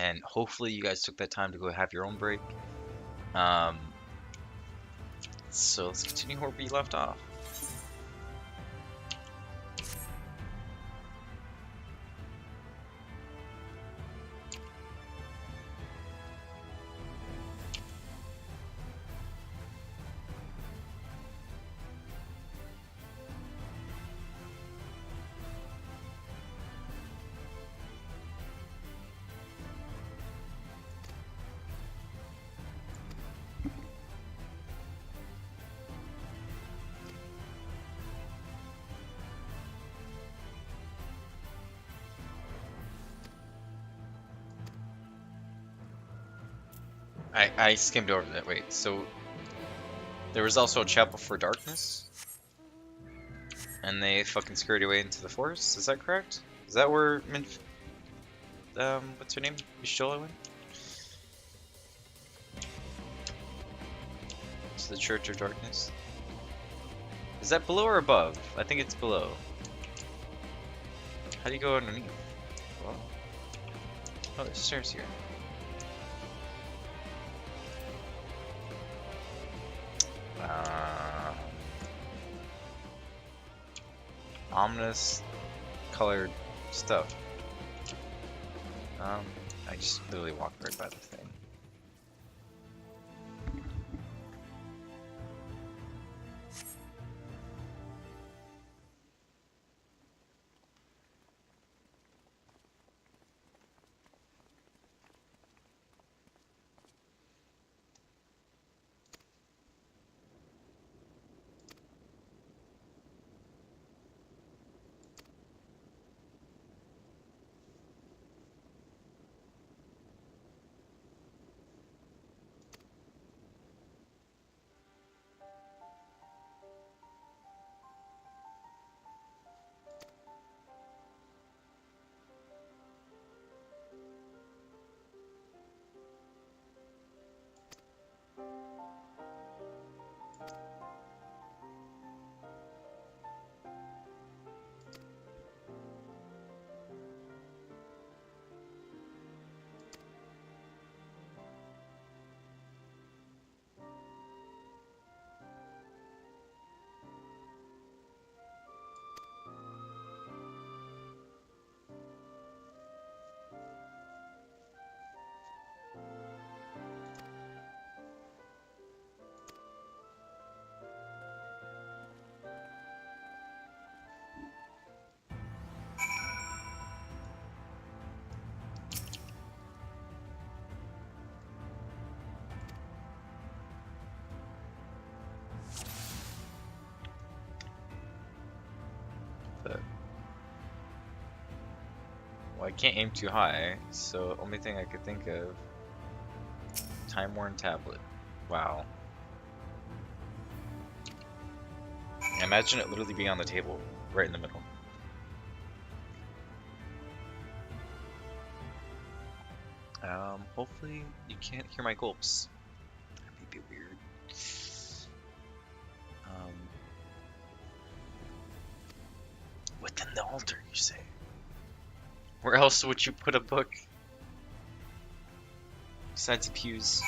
and hopefully you guys took that time to go have your own break. Um, so let's continue where we left off. I skimmed over that. Wait, so there was also a chapel for darkness, and they fucking scurried away into the forest. Is that correct? Is that where what's her name? Mishola went? To the Church of Darkness. Is that below or above? I think it's below. How do you go underneath? Well, oh, there's stairs here. Ominous colored stuff. I just literally walked right by the thing. Well, I can't aim too high, so only thing I could think of, time-worn tablet. Wow. Imagine it literally being on the table, right in the middle. Hopefully you can't hear my gulps. That'd be a bit weird. Within the altar, you say? Where else would you put a book? Besides the pews.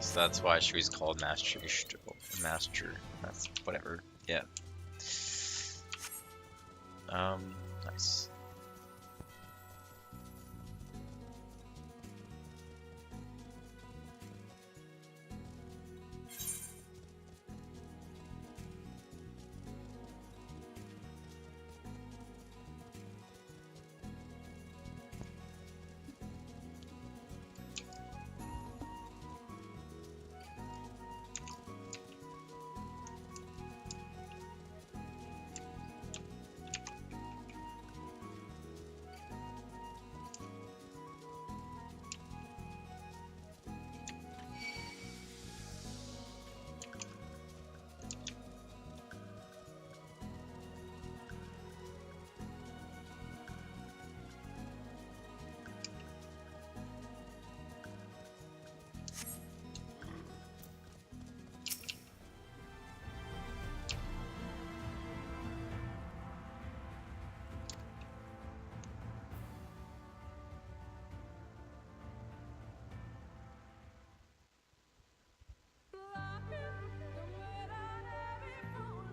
So that's why she was called Master. Master. That's whatever. Yeah. Nice.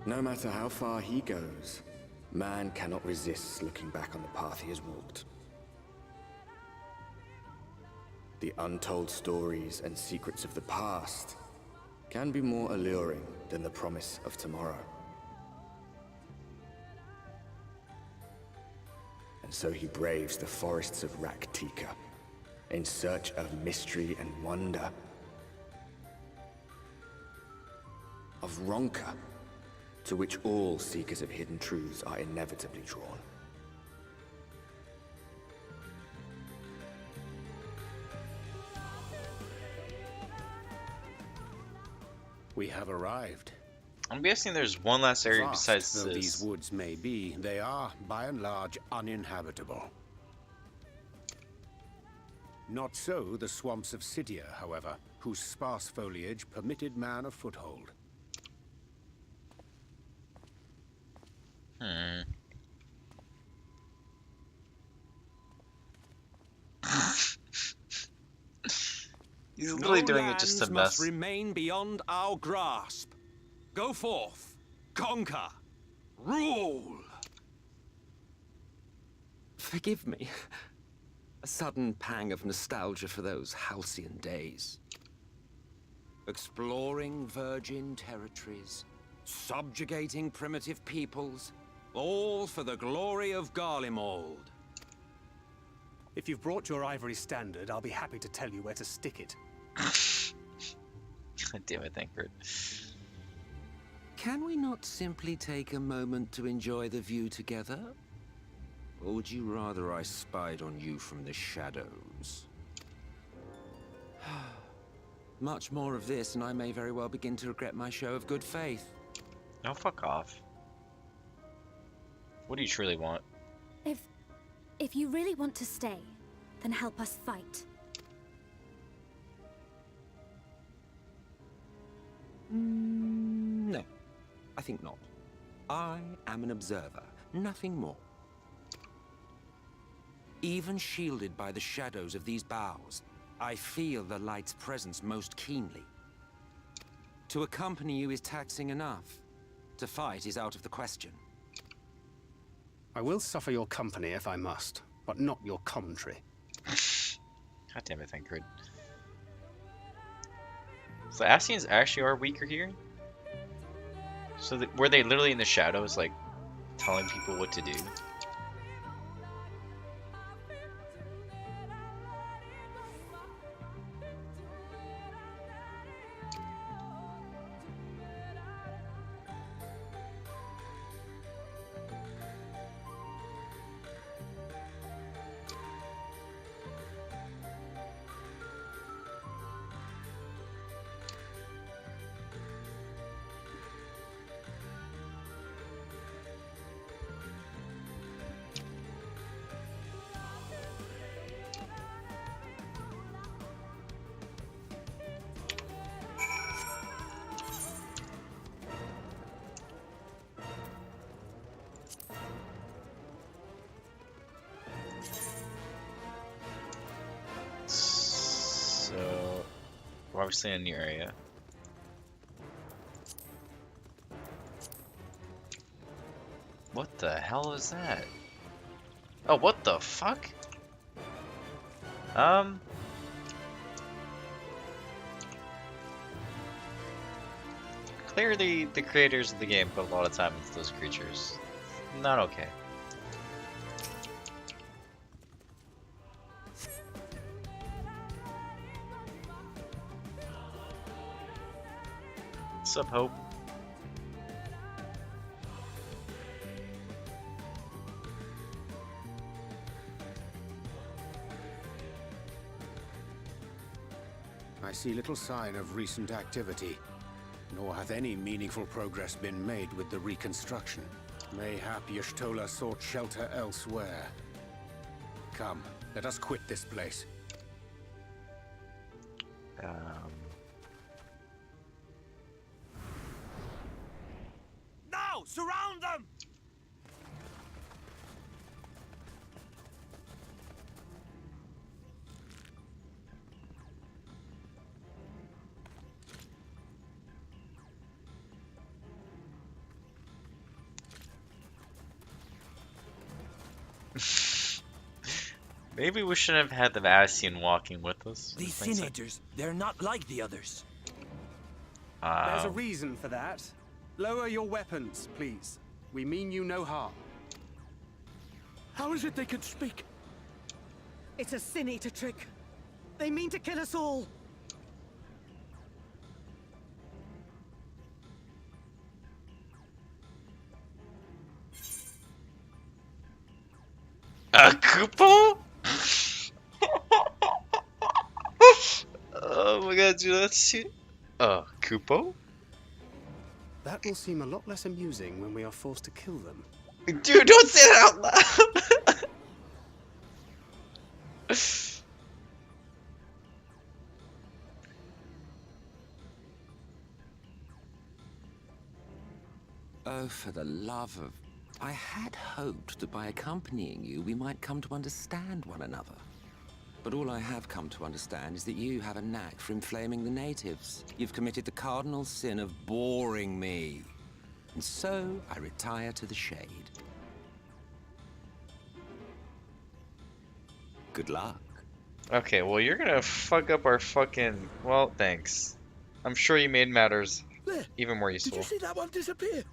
No matter how far he goes, man cannot resist looking back on the path he has walked. The untold stories and secrets of the past can be more alluring than the promise of tomorrow. And so he braves the forests of Raktika in search of mystery and wonder. Of Ronka, to which all seekers of hidden truths are inevitably drawn. We have arrived. I'm guessing there's one last area Vast besides though this. these woods may be, they are, by and large, uninhabitable. Not so the swamps of Cydia, however, whose sparse foliage permitted man a foothold. He's literally No doing it just to lands mess. must remain beyond our grasp. Go forth, conquer, rule. Forgive me. A sudden pang of nostalgia for those halcyon days. Exploring virgin territories, subjugating primitive peoples, All for the glory of Garlemald. If you've brought your ivory standard, I'll be happy to tell you where to stick it. God damn it, Thankford. can we not simply take a moment to enjoy the view together? Or would you rather I spied on you from the shadows? Much more of this, and I may very well begin to regret my show of good faith. No, fuck off. What do you truly want? If you really want to stay, then help us fight. No, I think not. I am an observer, nothing more. Even shielded by the shadows of these boughs, I feel the light's presence most keenly. To accompany you is taxing enough. To fight is out of the question. I will suffer your company if I must, but not your commentary. God damn it, Thankford. So Ascians actually are weaker here? So were they literally in the shadows, like, telling people what to do? So, we're obviously in the area. What the hell is that? Oh, what the fuck? Clearly, the creators of the game put a lot of time into those creatures. Not okay. Sup, Hope? I see little sign of recent activity, nor hath any meaningful progress been made with the reconstruction. Mayhap Y'shtola sought shelter elsewhere. Come, let us quit this place. Now! Surround them! Maybe we shouldn't have had the Vassian walking with us. These senators, they're not like the others. There's a reason for that. Lower your weapons, please. We mean you no harm. How is it they can speak? It's a Sin Eater trick. They mean to kill us all. A Kupo? Oh my god, dude, that's shit. Kupo? That will seem a lot less amusing when we are forced to kill them. Dude, don't say that out loud! Oh, for the love of... I had hoped that by accompanying you, we might come to understand one another. But all I have come to understand is that you have a knack for inflaming the natives. You've committed the cardinal sin of boring me. And so, I retire to the shade. Good luck. Okay, well, you're gonna fuck up our fucking... Well, thanks. I'm sure you made matters There. even more useful. Did you see that one disappear?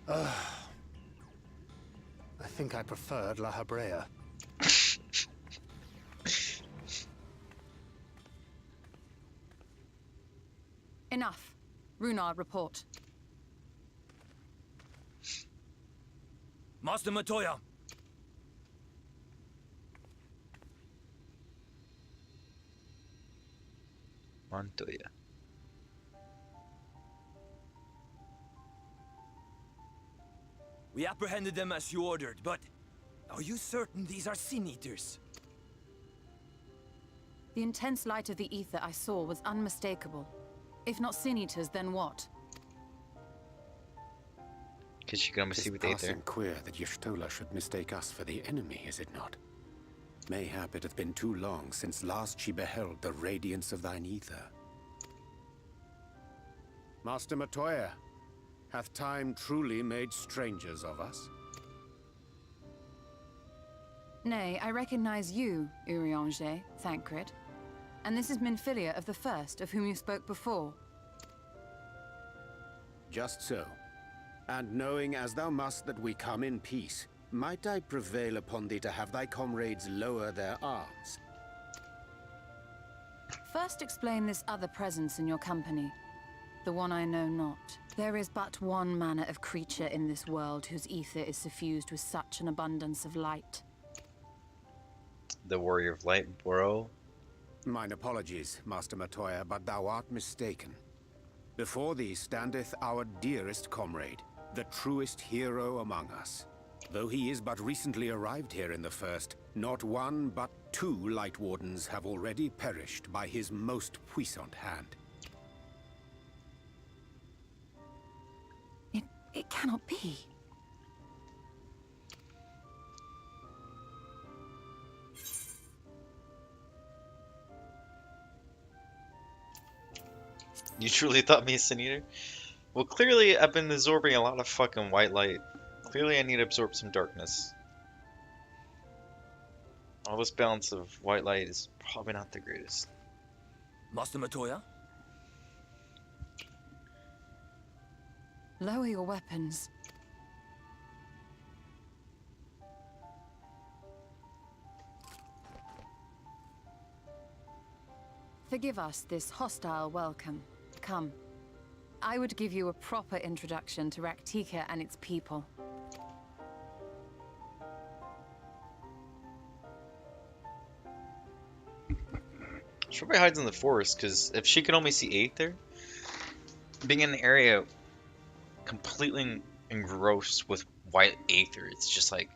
I think I preferred La Habrea. Enough. Runar, report. Master Matoya. Montoya. We apprehended them as you ordered, but are you certain these are Sin Eaters? The intense light of the ether I saw was unmistakable. If not Sin Eaters, then what? Cause you're gonna see what they there. Passing queer that Y'shtola should mistake us for the enemy, is it not? Mayhap it hath been too long since last she beheld the radiance of thine ether. Master Matoya, hath time truly made strangers of us? Nay, I recognize you, Urianger, Thancred. And this is Minfilia of the First, of whom you spoke before. Just so. And knowing as thou must that we come in peace, might I prevail upon thee to have thy comrades lower their arms? First explain this other presence in your company. The one I know not. There is but one manner of creature in this world whose ether is suffused with such an abundance of light. The Warrior of Light, bro. Mine apologies, Master Matoya, but thou art mistaken. Before thee standeth our dearest comrade, the truest hero among us. Though he is but recently arrived here in the First, not one but two Light Wardens have already perished by his most puissant hand. It cannot be. You truly thought me a Sin Eater? Well, clearly I've been absorbing a lot of fucking white light. Clearly I need to absorb some darkness. All this balance of white light is probably not the greatest. Master Matoya? Lower your weapons. Forgive us this hostile welcome. Come. I would give you a proper introduction to Raktika and its people. She probably hides in the forest, because if she can only see Aether, being in an area completely engrossed with white Aether, it's just like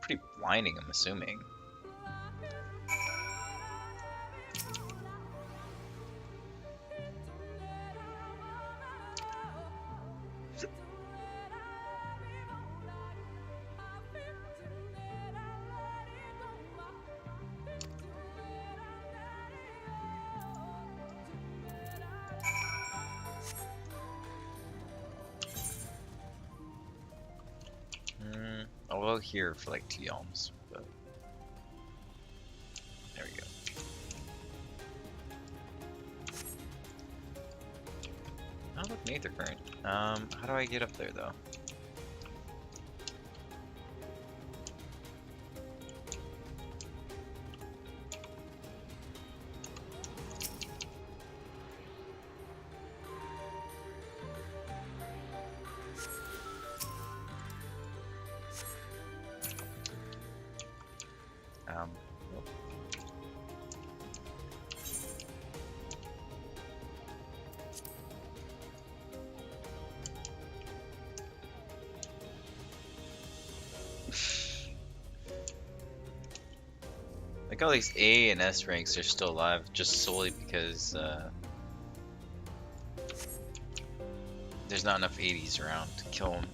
pretty blinding, I'm assuming. I will here for like 2 yalms, but there we go. Oh look, Nether current. How do I get up there though? Nope. Like all these A and S ranks are still alive just solely because there's not enough 80s around to kill them,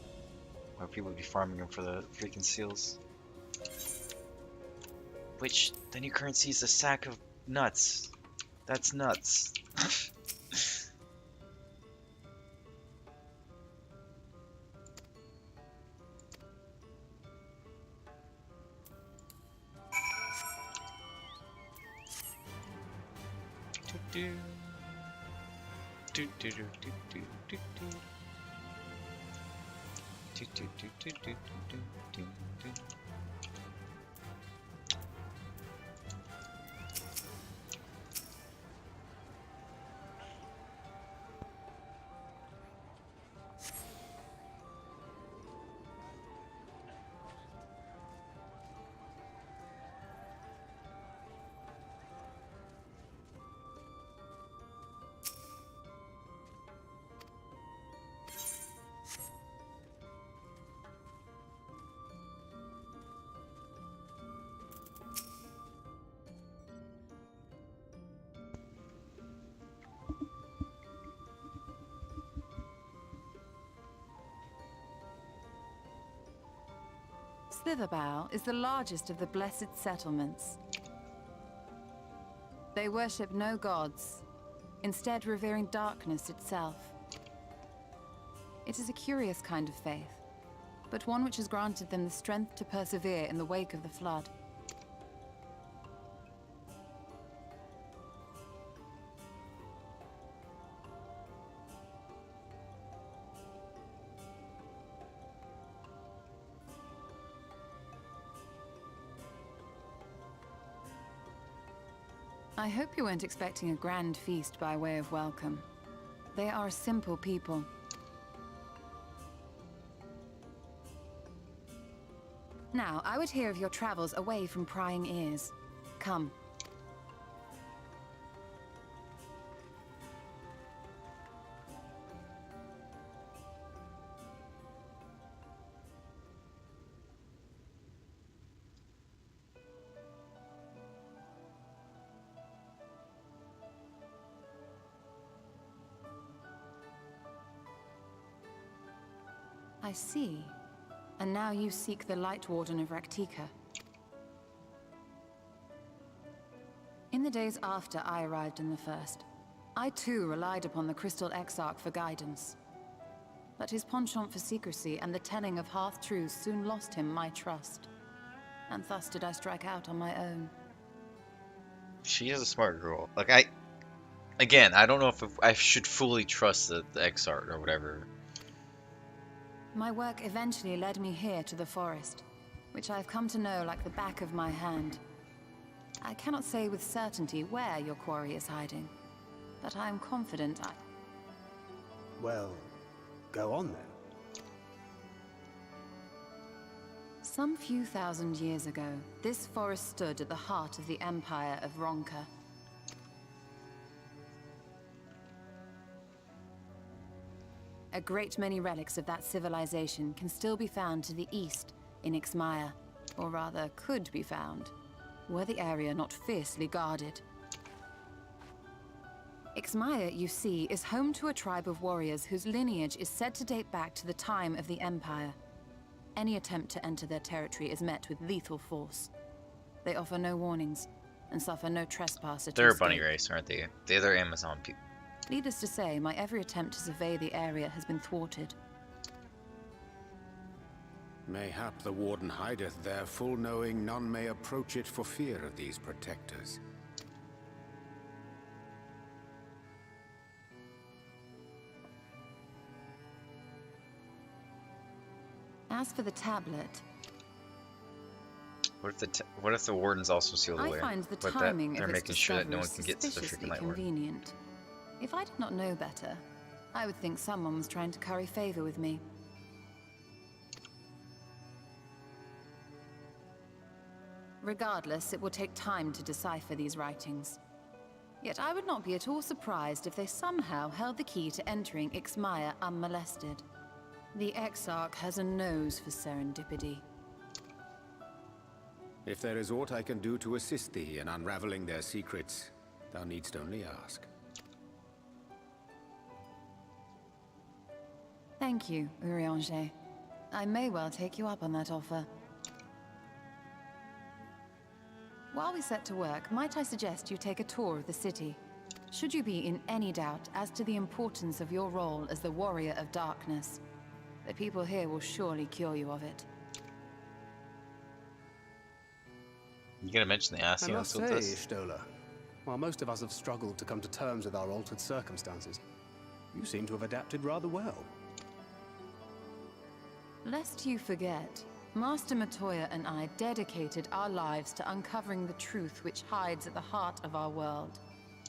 or people would be farming them for the freaking seals. Which, the new currency is a sack of nuts. That's nuts. Slitherbow is the largest of the blessed settlements. They worship no gods, instead revering darkness itself. It is a curious kind of faith, but one which has granted them the strength to persevere in the wake of the flood. I hope you weren't expecting a grand feast by way of welcome. They are a simple people. Now, I would hear of your travels away from prying ears. Come. I see. And now you seek the Light Warden of Raktika. In the days after I arrived in the First, I too relied upon the Crystal Exarch for guidance. But his penchant for secrecy and the telling of half-truths soon lost him my trust. And thus did I strike out on my own. She is a smart girl. Like, again, I don't know if I should fully trust the Exarch or whatever. My work eventually led me here to the forest, which I have come to know like the back of my hand. I cannot say with certainty where your quarry is hiding, but I am confident I... Well, go on then. Some few thousand years ago, this forest stood at the heart of the Empire of Ronka. A great many relics of that civilization can still be found to the east in Ixmaya, or rather could be found, were the area not fiercely guarded. Ixmaya, you see, is home to a tribe of warriors whose lineage is said to date back to the time of the Empire. Any attempt to enter their territory is met with lethal force. They offer no warnings, and suffer no trespasser to They're a escape. bunny race, aren't they? They're Amazon people. Needless to say, my every attempt to survey the area has been thwarted. Mayhap the Warden hideth there, full knowing none may approach it for fear of these protectors. As for the tablet, What if the Wardens also seal the way? I find the But timing they're of its making sure that no one discovery can get to the suspiciously freaking Light Warden. convenient. If I did not know better, I would think someone was trying to curry favor with me. Regardless, it will take time to decipher these writings. Yet I would not be at all surprised if they somehow held the key to entering Ixmaya unmolested. The Exarch has a nose for serendipity. If there is aught I can do to assist thee in unraveling their secrets, thou needst only ask. Thank you, Urianger. I may well take you up on that offer. While we set to work, might I suggest you take a tour of the city? Should you be in any doubt as to the importance of your role as the Warrior of Darkness, the people here will surely cure you of it. You gonna mention the I Ascians must with say, this? Stola, while most of us have struggled to come to terms with our altered circumstances, you seem to have adapted rather well. Lest you forget, Master Matoya and I dedicated our lives to uncovering the truth which hides at the heart of our world.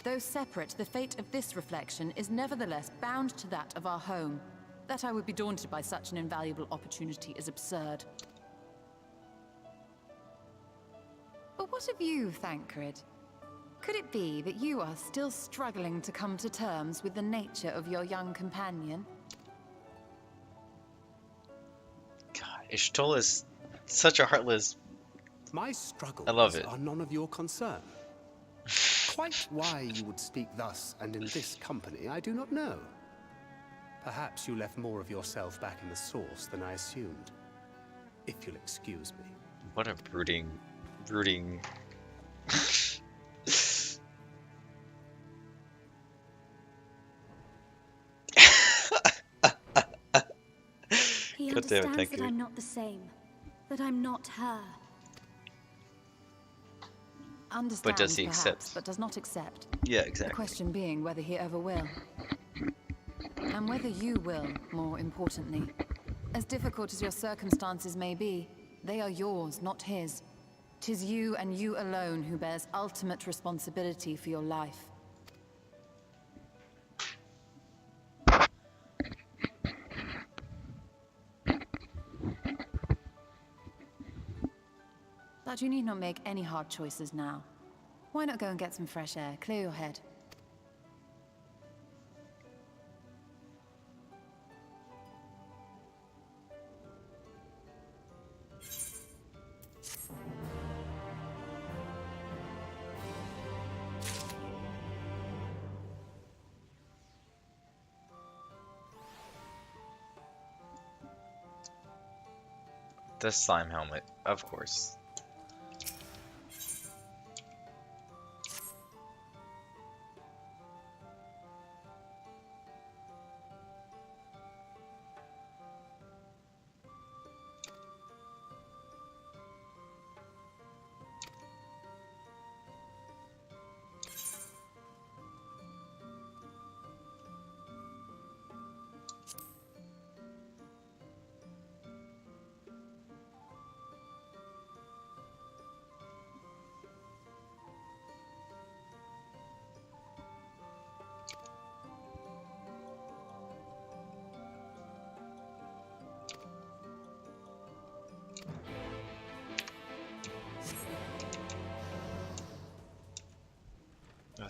Though separate, the fate of this reflection is nevertheless bound to that of our home. That I would be daunted by such an invaluable opportunity is absurd. But what of you, Thancred? Could it be that you are still struggling to come to terms with the nature of your young companion? God, Ishtola is such a heartless... My struggles I love it. are none of your concern. Quite why you would speak thus and in this company, I do not know. Perhaps you left more of yourself back in the source than I assumed. If you'll excuse me. What a brooding... He God damn it, understands thank that you. I'm not the same. That I'm not her. Understands, But does he perhaps, accept? but does not accept. Yeah, The exactly. question being whether he ever will. And whether you will, more importantly. As difficult as your circumstances may be, they are yours, not his. 'Tis you and you alone who bears ultimate responsibility for your life. But you need not make any hard choices now. Why not go and get some fresh air, clear your head? The slime helmet, of course.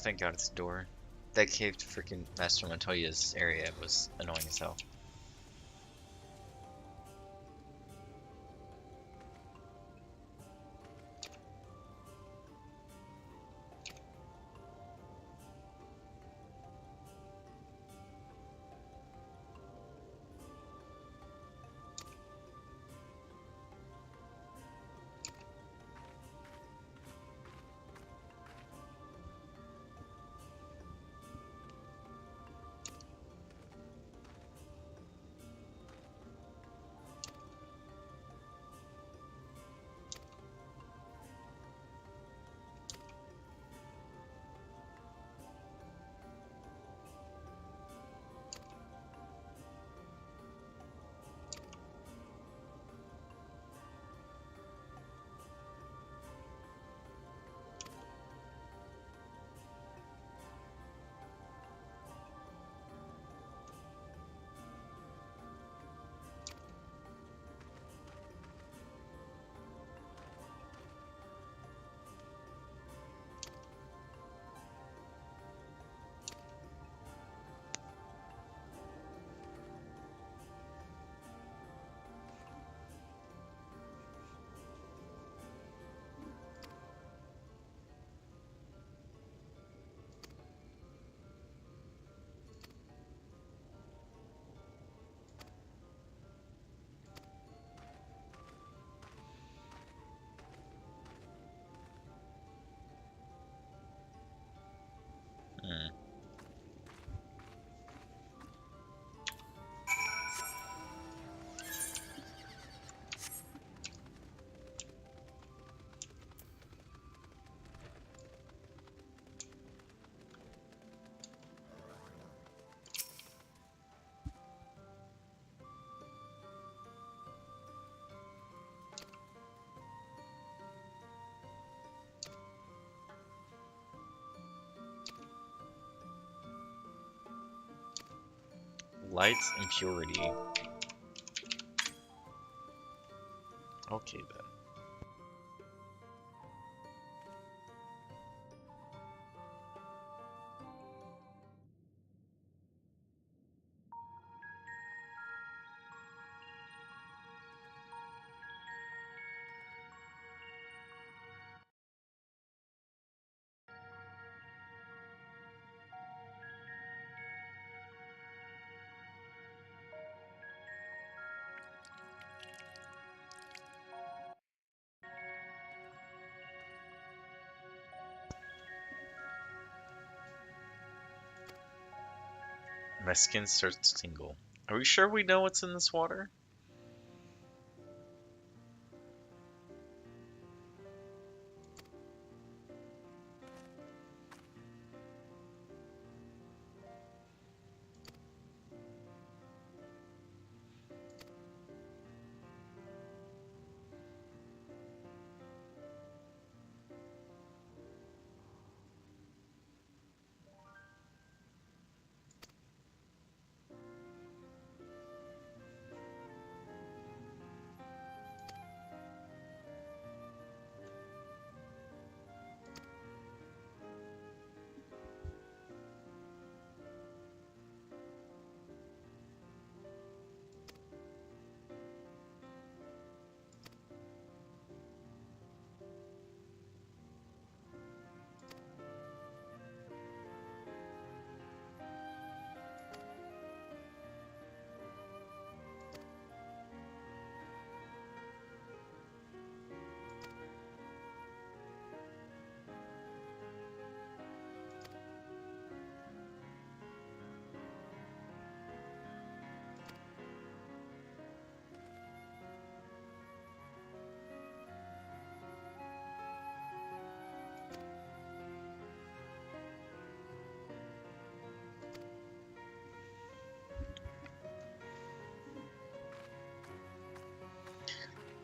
thank God it's a door. That cave to freaking Master Montoya's area was annoying as hell. Hmm. Light's impurity. Okay then. My skin starts to tingle. Are we sure we know what's in this water?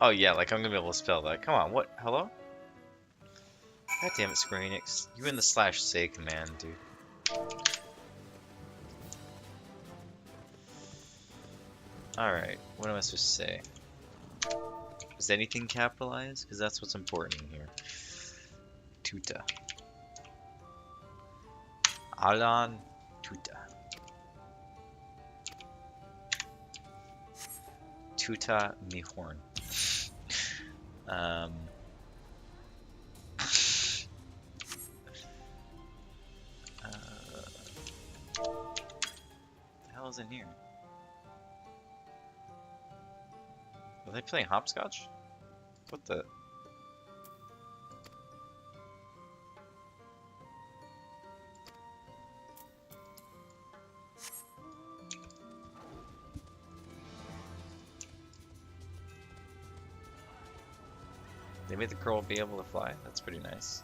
Oh yeah, like I'm gonna be able to spell that. Come on, what? Hello? God damn it, Square Enix. You and the /say command, dude. Alright, what am I supposed to say? Is anything capitalized? Because that's what's important in here. Tuta. Alan Tuta. Tuta Mihorn. What the hell is in here? Are they playing hopscotch? What the? They made the girl be able to fly? That's pretty nice.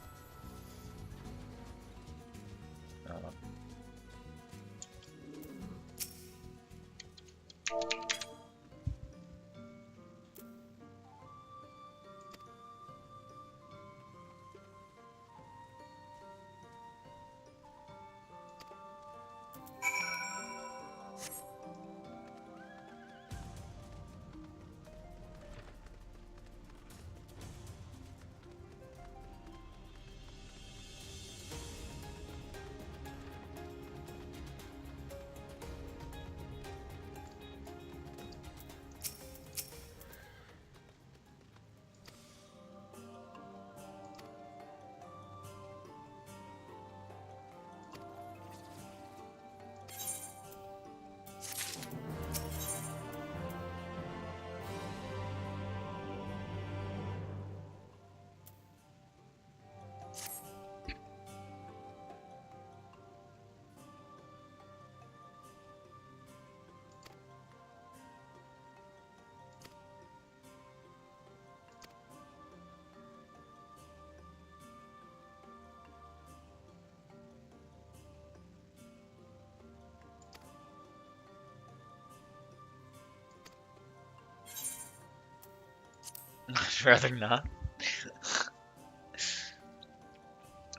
I'd rather not.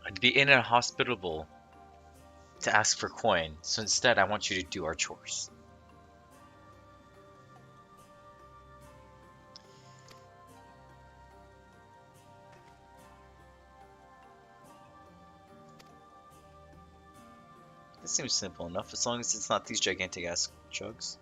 I'd be inhospitable to ask for coin, so instead I want you to do our chores. This seems simple enough, as long as it's not these gigantic ass jugs.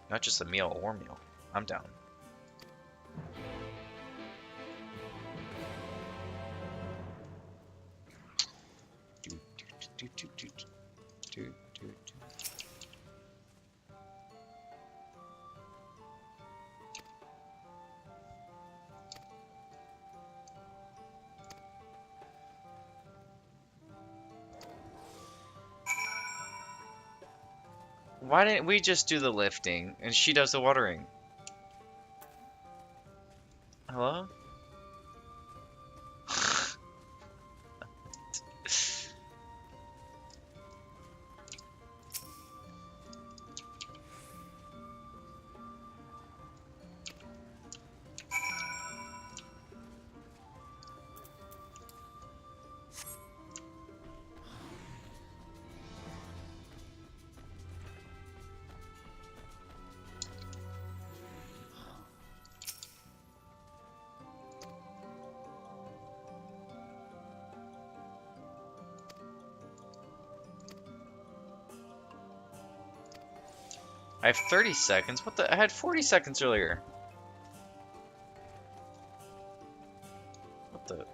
Not just a meal or meal. I'm down. Why didn't we just do the lifting and she does the watering? Hello? I have 30 seconds. What the? I had 40 seconds earlier. What the?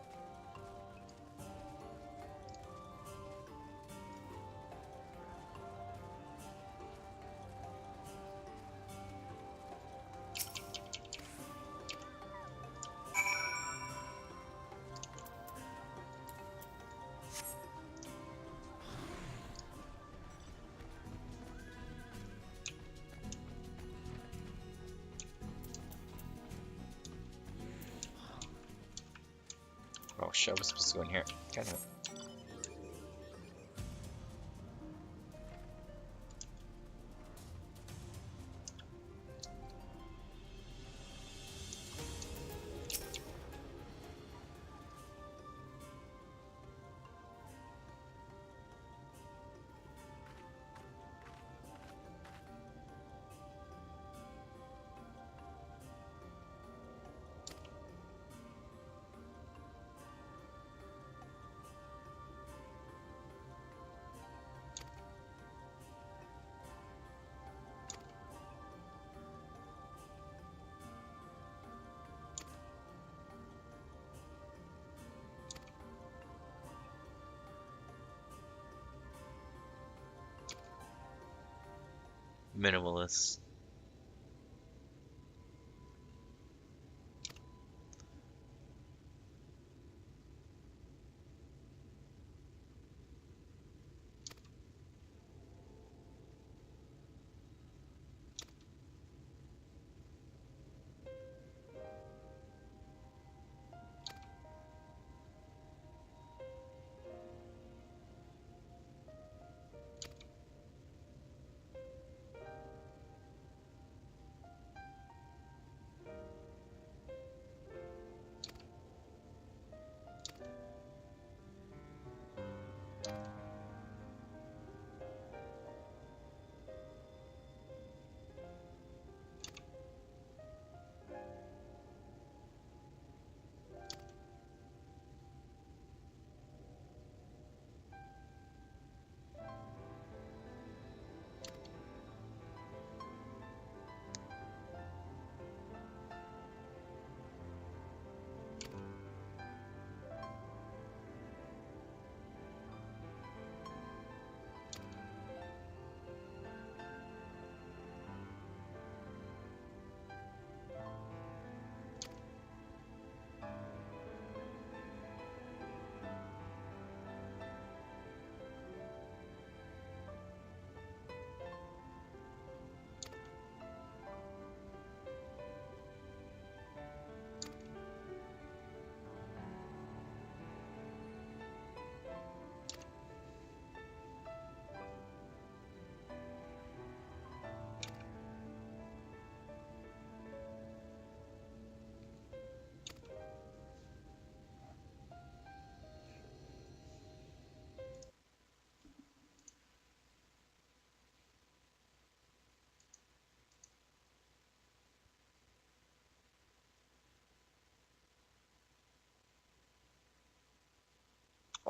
Oh shit, I was supposed to go in here. God damn it. minimalist.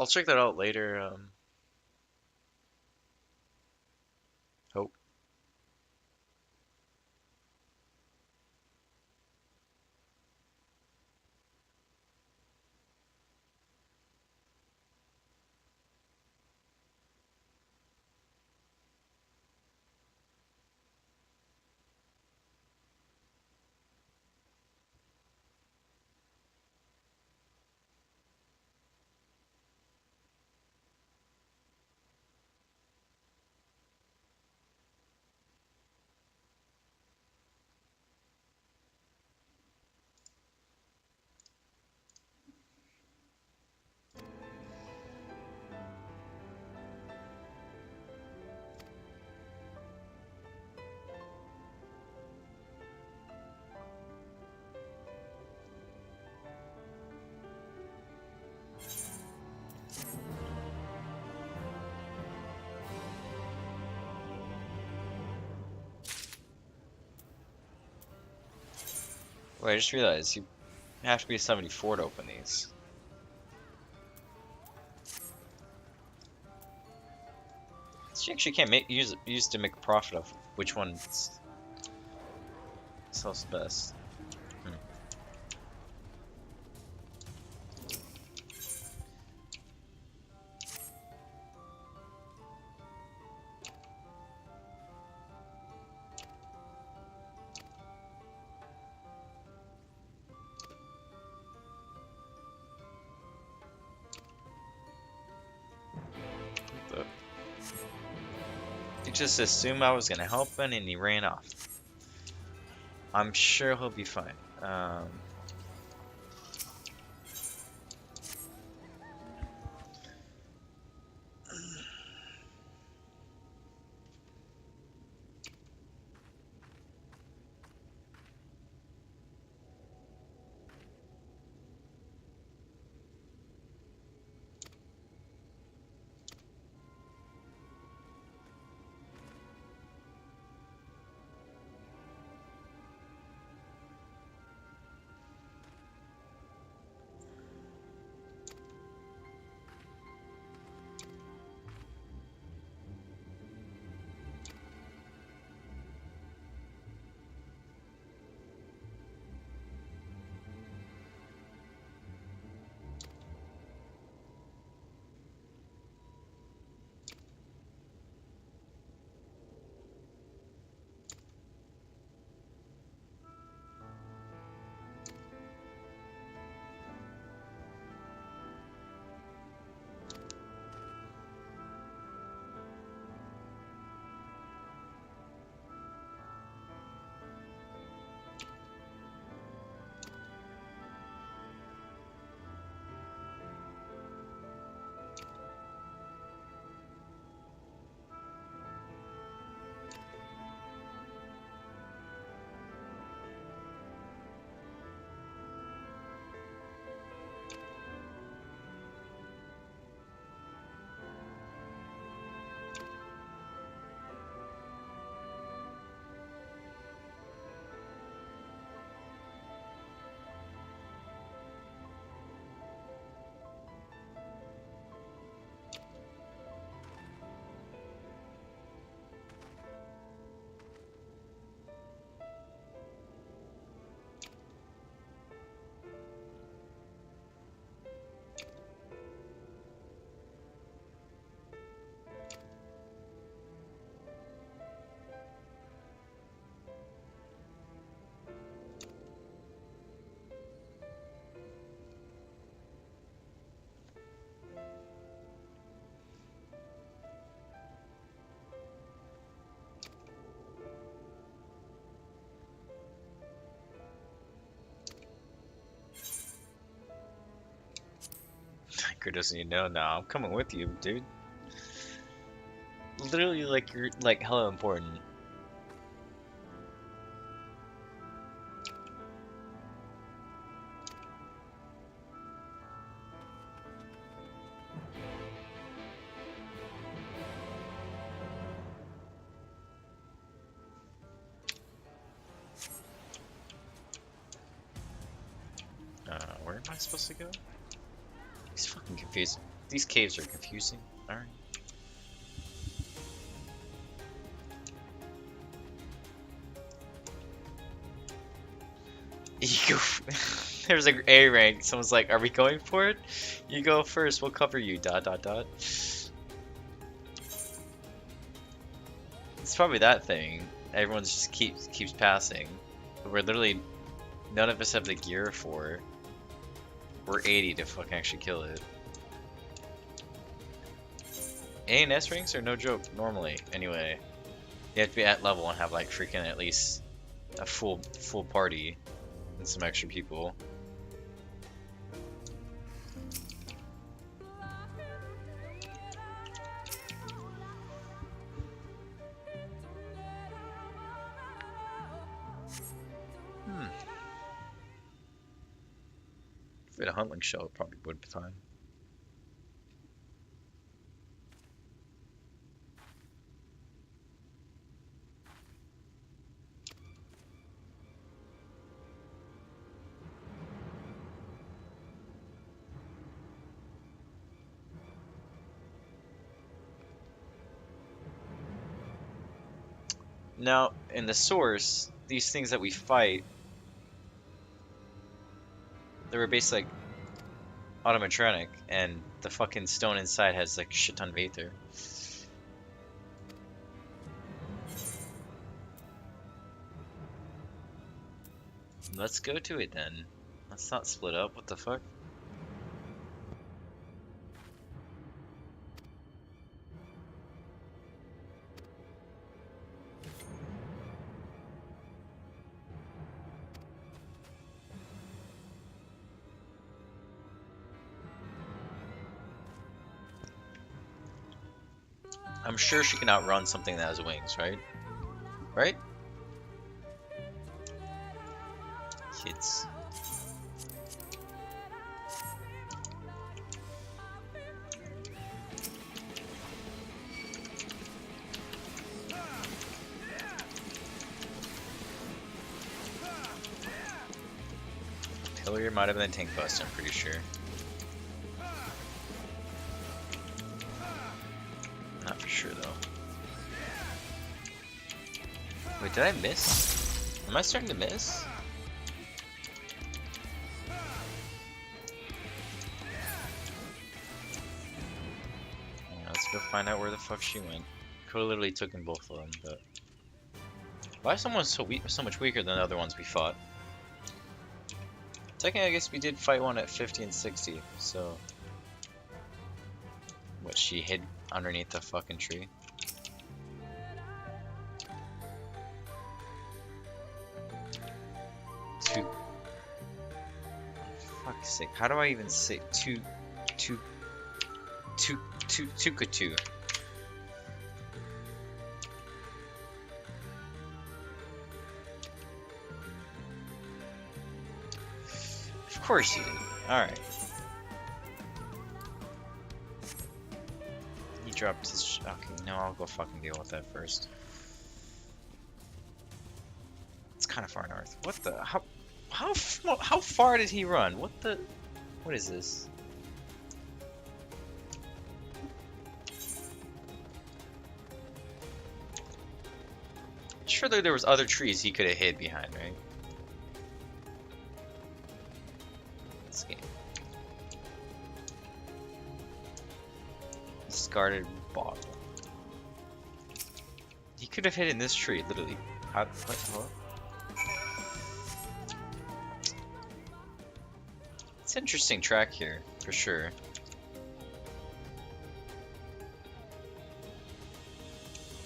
I'll check that out later. Hope. Wait, I just realized you have to be 74 to open these. So you actually can't use to make a profit of which one sells best. Hmm. He just assumed I was gonna help him and he ran off. I'm sure he'll be fine. Fucker doesn't even know now. I'm coming with you, dude. Literally, like, you're, like, hella important. Where am I supposed to go? He's fucking confused. These caves are confusing. Alright. You go. There's a A rank. Someone's like, "Are we going for it? You go first. We'll cover you." ... It's probably that thing. Everyone just keeps passing. But we're literally none of us have the gear for. We're 80 to fucking actually kill it. A and S ranks are no joke normally. Anyway, you have to be at level and have like freaking at least a full party and some extra people. If we had a huntling shell, it probably would be fine. Now, in the source, these things that we fight, they were basically like automatronic, and the fucking stone inside has like shit ton of aether. Let's go to it then. Let's not split up. What the fuck? I'm sure she can outrun something that has wings, right? Right? Kids. Pillar might have been a tank bust, I'm pretty sure. Not for sure though. Wait, did I miss? Am I starting to miss? Yeah, let's go find out where the fuck she went. Could've literally taken both of them, but why is someone so much weaker than the other ones we fought? Technically, I guess we did fight one at 50 and 60, so what, she hid underneath the fucking tree? Two. Fuck's sake, how do I even say two? Of course you did. Alright. He dropped his. Okay, no, I'll go fucking deal with that first. It's kind of far north. What the? How far did he run? What the? What is this? Surely there was other trees he could have hid behind, right? This game. Discarded bottle. He could have hid in this tree, literally. How? What? It's an interesting track here, for sure.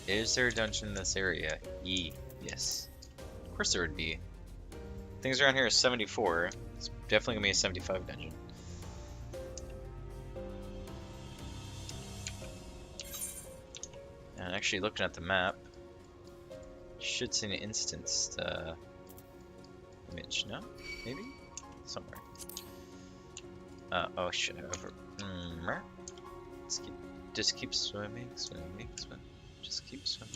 Is there a dungeon in this area? Yes. Of course there would be. Things around here are 74. It's definitely gonna be a 75 dungeon. And actually looking at the map, should see an instanced image, no? Maybe? Somewhere. Oh shit, over. Just keep swimming, swimming, swimming. Just keep swimming.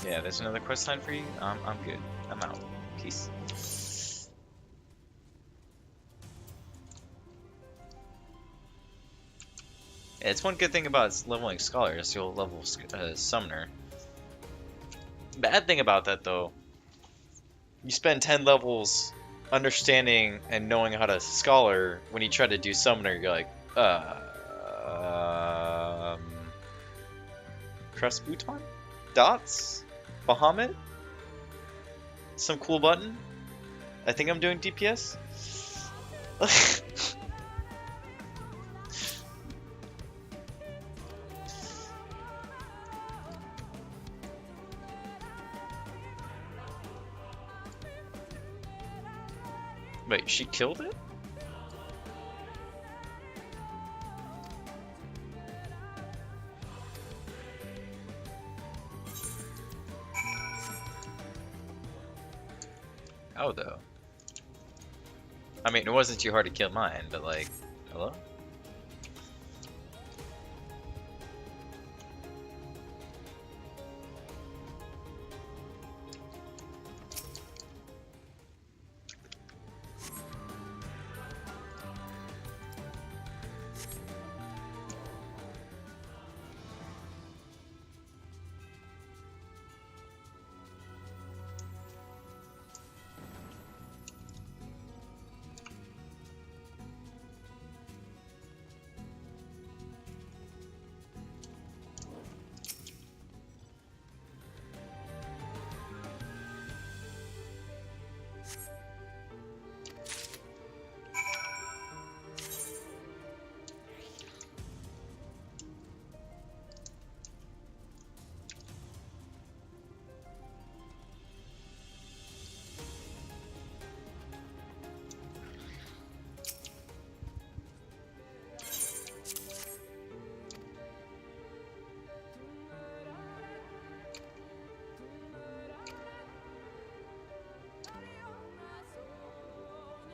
Yeah, there's another quest line for you. I'm good. I'm out. Peace. Yeah, it's one good thing about leveling Scholar is you'll level Summoner. Bad thing about that though, you spend 10 levels understanding and knowing how to Scholar. When you try to do Summoner, you're like, Crespouton? Dots? Bahamut? Some cool button? I think I'm doing DPS? Wait, she killed it? How though? I mean, it wasn't too hard to kill mine, but like, hello?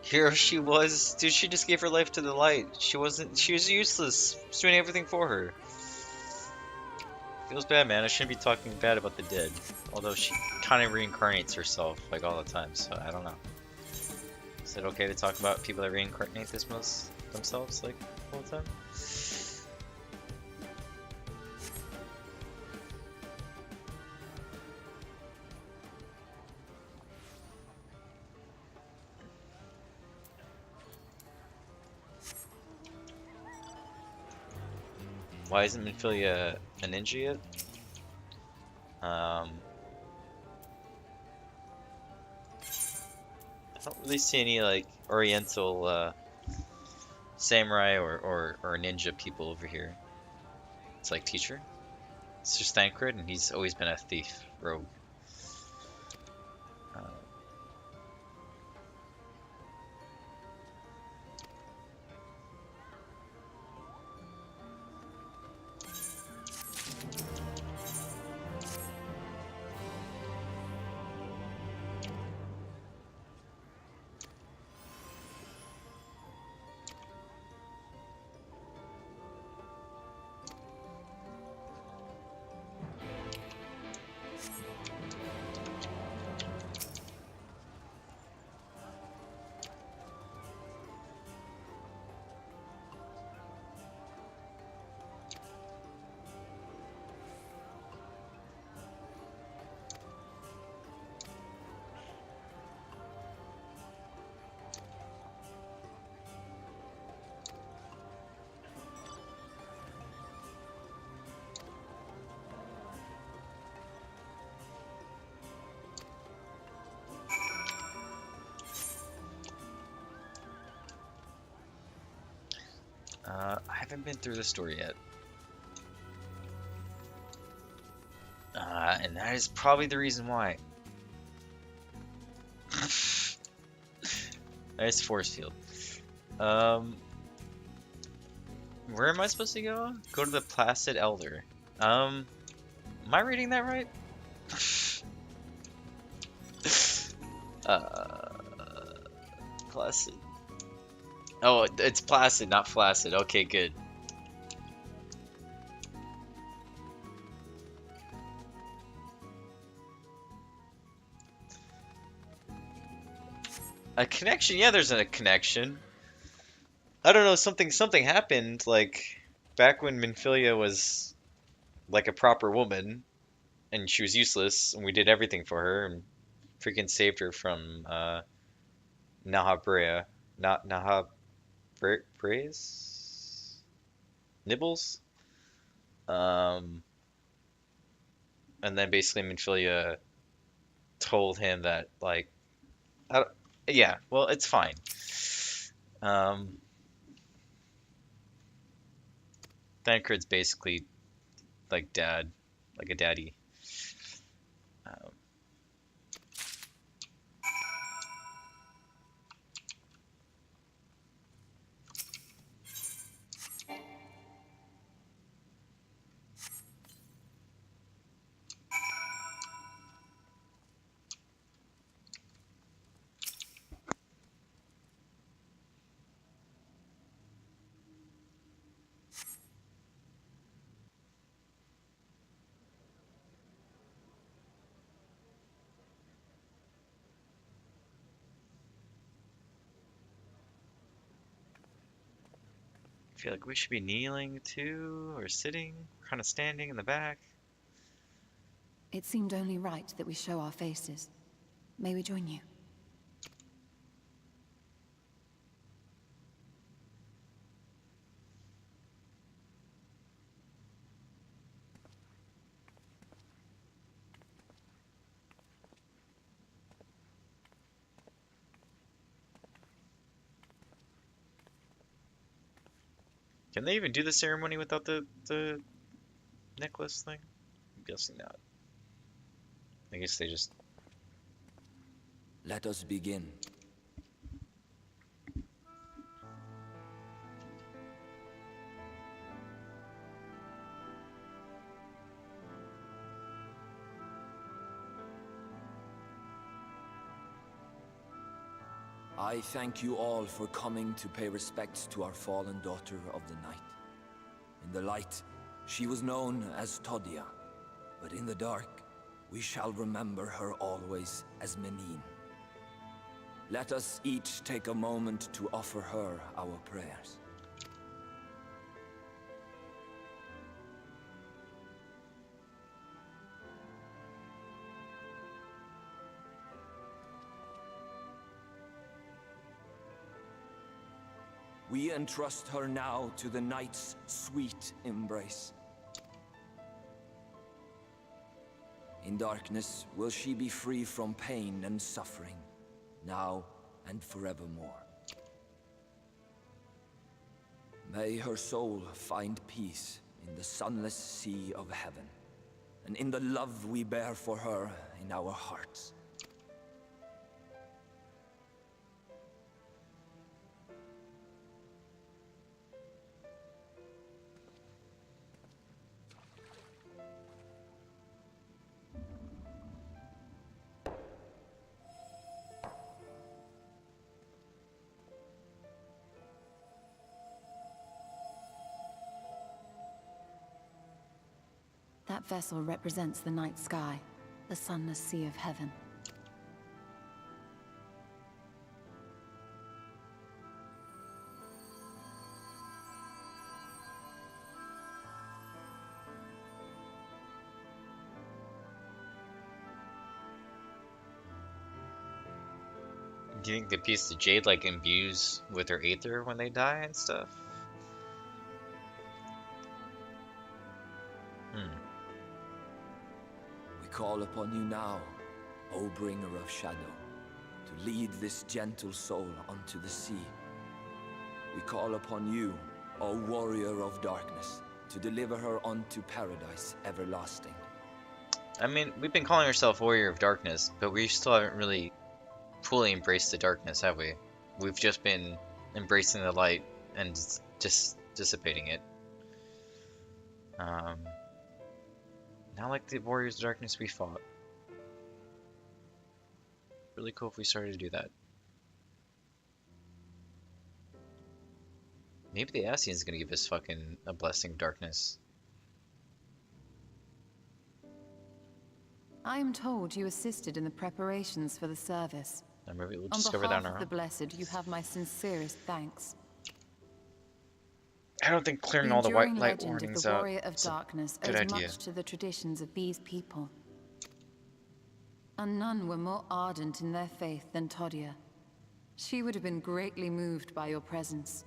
Here she was, dude. She just gave her life to the light. She was useless. She was doing everything for her. Feels bad, man. I shouldn't be talking bad about the dead. Although she kind of reincarnates herself like all the time, so I don't know. Is it okay to talk about people that reincarnate themselves like all the time? Why isn't Minfilia a ninja yet? I don't really see any like Oriental samurai or ninja people over here. It's like teacher. It's just Thancred, and he's always been a thief rogue. I haven't been through the story yet. And that is probably the reason why. Nice force field. Where am I supposed to go? Go to the Placid Elder. Am I reading that right? Placid. Oh, it's Placid, not Flaccid. Okay, good. A connection? Yeah, there's a connection. I don't know, something happened, like, back when Minfilia was, like, a proper woman, and she was useless, and we did everything for her, and freaking saved her from, Nahabrea. Not Nahabrea's? Nibbles? And then basically Minfilia told him that, like, yeah, well, it's fine. Thancred's basically like dad, like a daddy. I feel like we should be kneeling too, or sitting, kind of standing in the back. It seemed only right that we show our faces. May we join you? Can they even do the ceremony without the necklace thing? I'm guessing not. I guess they just... Let us begin. I thank you all for coming to pay respects to our fallen daughter of the night. In the light, she was known as Todia, but in the dark, we shall remember her always as Menine. Let us each take a moment to offer her our prayers. We entrust her now to the night's sweet embrace. In darkness will she be free from pain and suffering, now and forevermore. May her soul find peace in the sunless sea of heaven, and in the love we bear for her in our hearts. That vessel represents the night sky, the sunless sea of heaven. Do you think the piece of jade like imbues with her aether when they die and stuff? We call upon you now, O bringer of shadow, to lead this gentle soul onto the sea. We call upon you, O warrior of darkness, to deliver her unto paradise everlasting. I mean, we've been calling ourselves Warrior of Darkness, but we still haven't really fully embraced the darkness, have we? We've just been embracing the light and just dissipating it. Not like the Warriors of Darkness we fought. Really cool if we started to do that. Maybe the Ascian's gonna give us fucking a blessing of darkness. I am told you assisted in the preparations for the service. Or maybe we'll On discover that on behalf our of the own. Blessed, you have my sincerest thanks. I don't think clearing The all the white enduring light legend of warnings the out Warrior of is a Darkness good owes idea. much to the traditions of these people. And none were more ardent in their faith than Todia. She would have been greatly moved by your presence.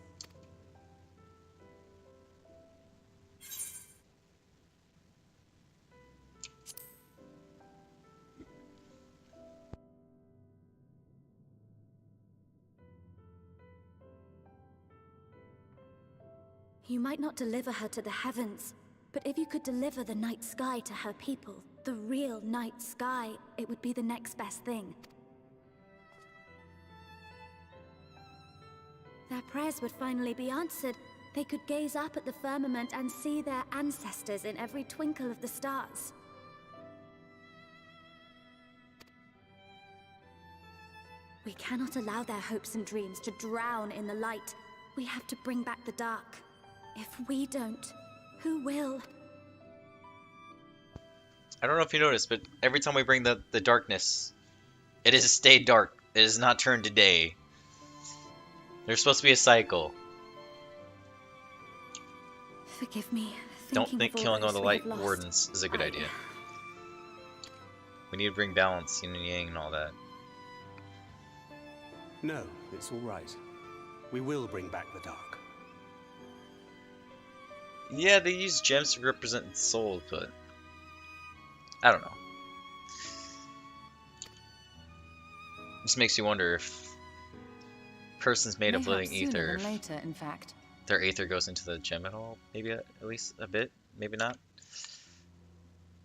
You might not deliver her to the heavens, but if you could deliver the night sky to her people, the real night sky, it would be the next best thing. Their prayers would finally be answered. They could gaze up at the firmament and see their ancestors in every twinkle of the stars. We cannot allow their hopes and dreams to drown in the light. We have to bring back the dark. If we don't, who will? I don't know if you noticed, but every time we bring the darkness, it has stayed dark. It has not turned to day. There's supposed to be a cycle. Forgive me. Don't think killing all the light lost. wardens is a good idea. We need to bring balance, yin and yang and all that. No, it's all right. We will bring back the dark. Yeah, they use gems to represent souls, but I don't know. Just makes you wonder if persons made of Mayhap living sooner ether, than later, in fact. their aether goes into the gem at all. Maybe at least a bit, maybe not.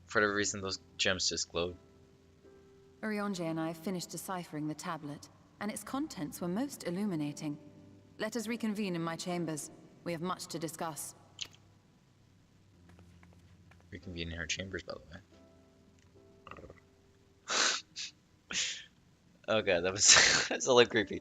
For whatever reason, those gems just glowed. Urionje and I finished deciphering the tablet, and its contents were most illuminating. Let us reconvene in my chambers. We have much to discuss. Reconvene in her chambers, by the way. Oh god, that was that's a little creepy.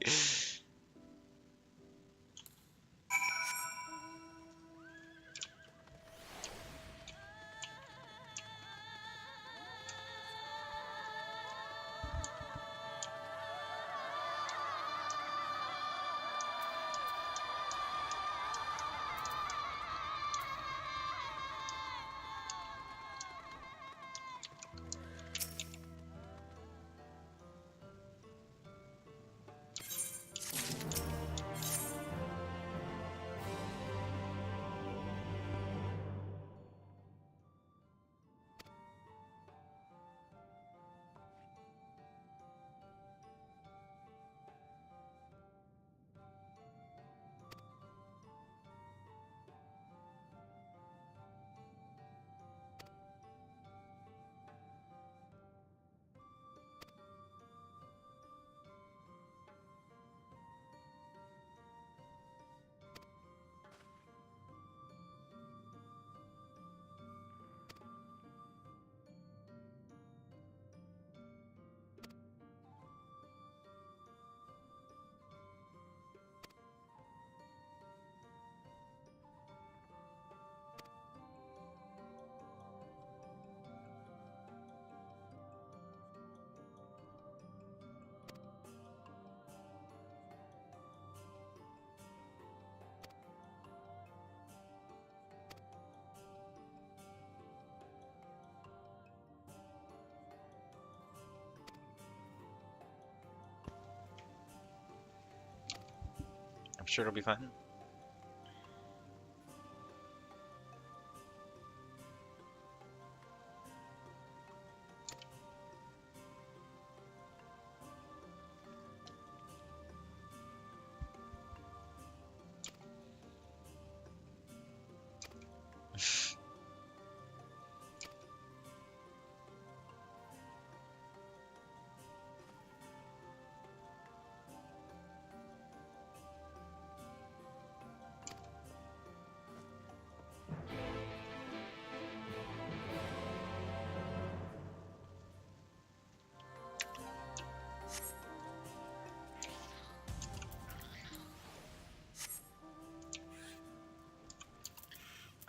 I'm sure it'll be fine.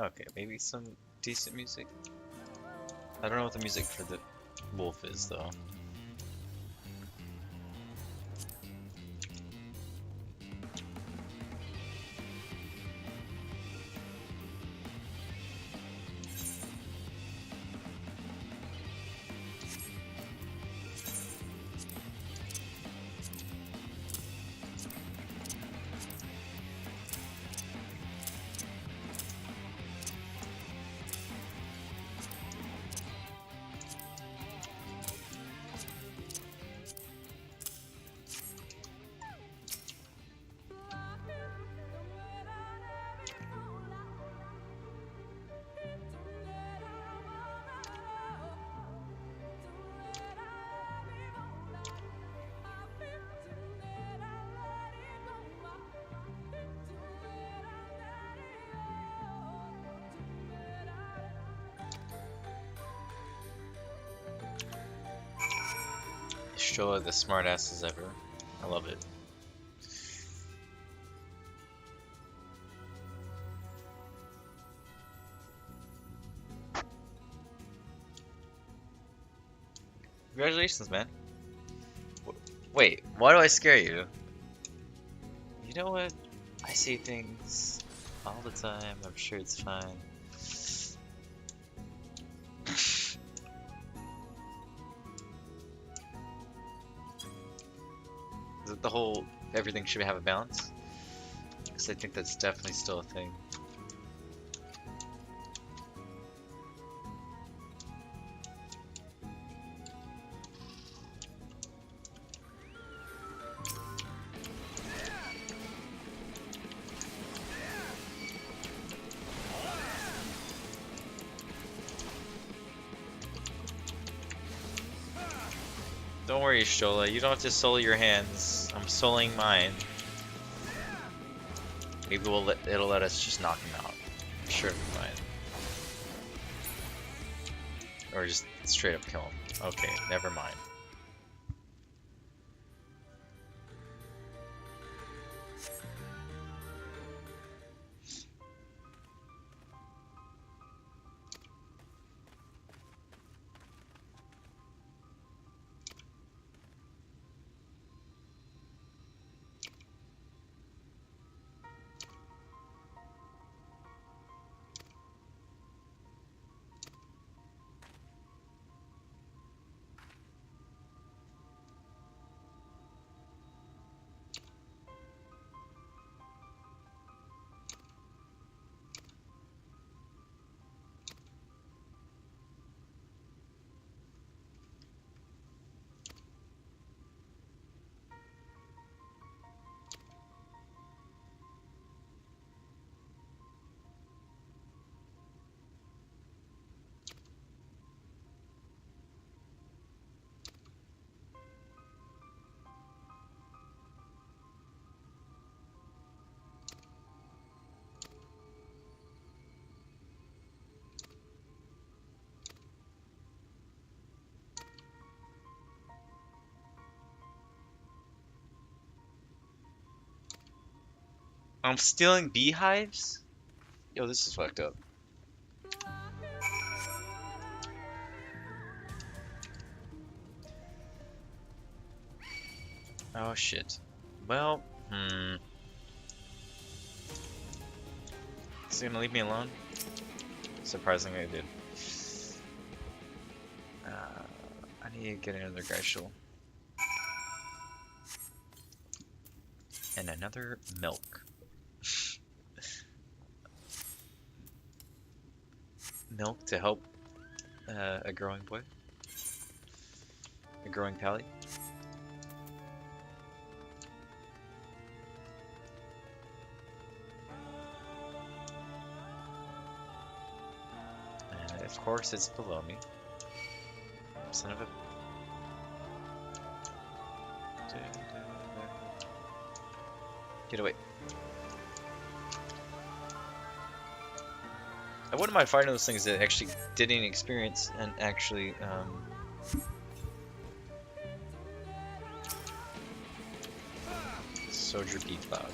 Okay, maybe some decent music. I don't know what the music for the wolf is though. Shola, the smartasses ever. I love it. Congratulations, man. Wait, why do I scare you? You know what? I see things all the time. I'm sure it's fine. Is it the whole everything should have a balance? Because I think that's definitely still a thing. Don't worry, Shola. You don't have to solo your hands. I'm soloing mine. Maybe it'll let us just knock him out. I'm sure it'll be fine. Or just straight up kill him. Okay, never mind. I'm stealing beehives? Yo, this is fucked up. Oh shit. Well, Is he gonna leave me alone? Surprisingly, I did. I need to get another Geishel. And another milk. Milk to help a growing boy. A growing pally. And of course it's below me. Son of a... Get away. I wouldn't mind fighting those things that actually did any experience and actually Soldier P Cloud.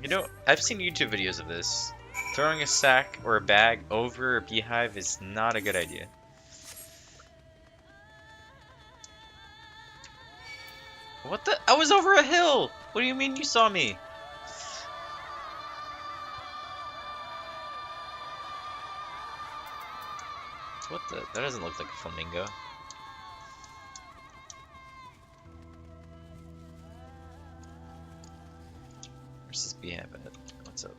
You know, I've seen YouTube videos of this. Throwing a sack or a bag over a beehive is not a good idea. What the? I was over a hill! What do you mean you saw me? What the? That doesn't look like a flamingo. Where's this beehive at? What's up?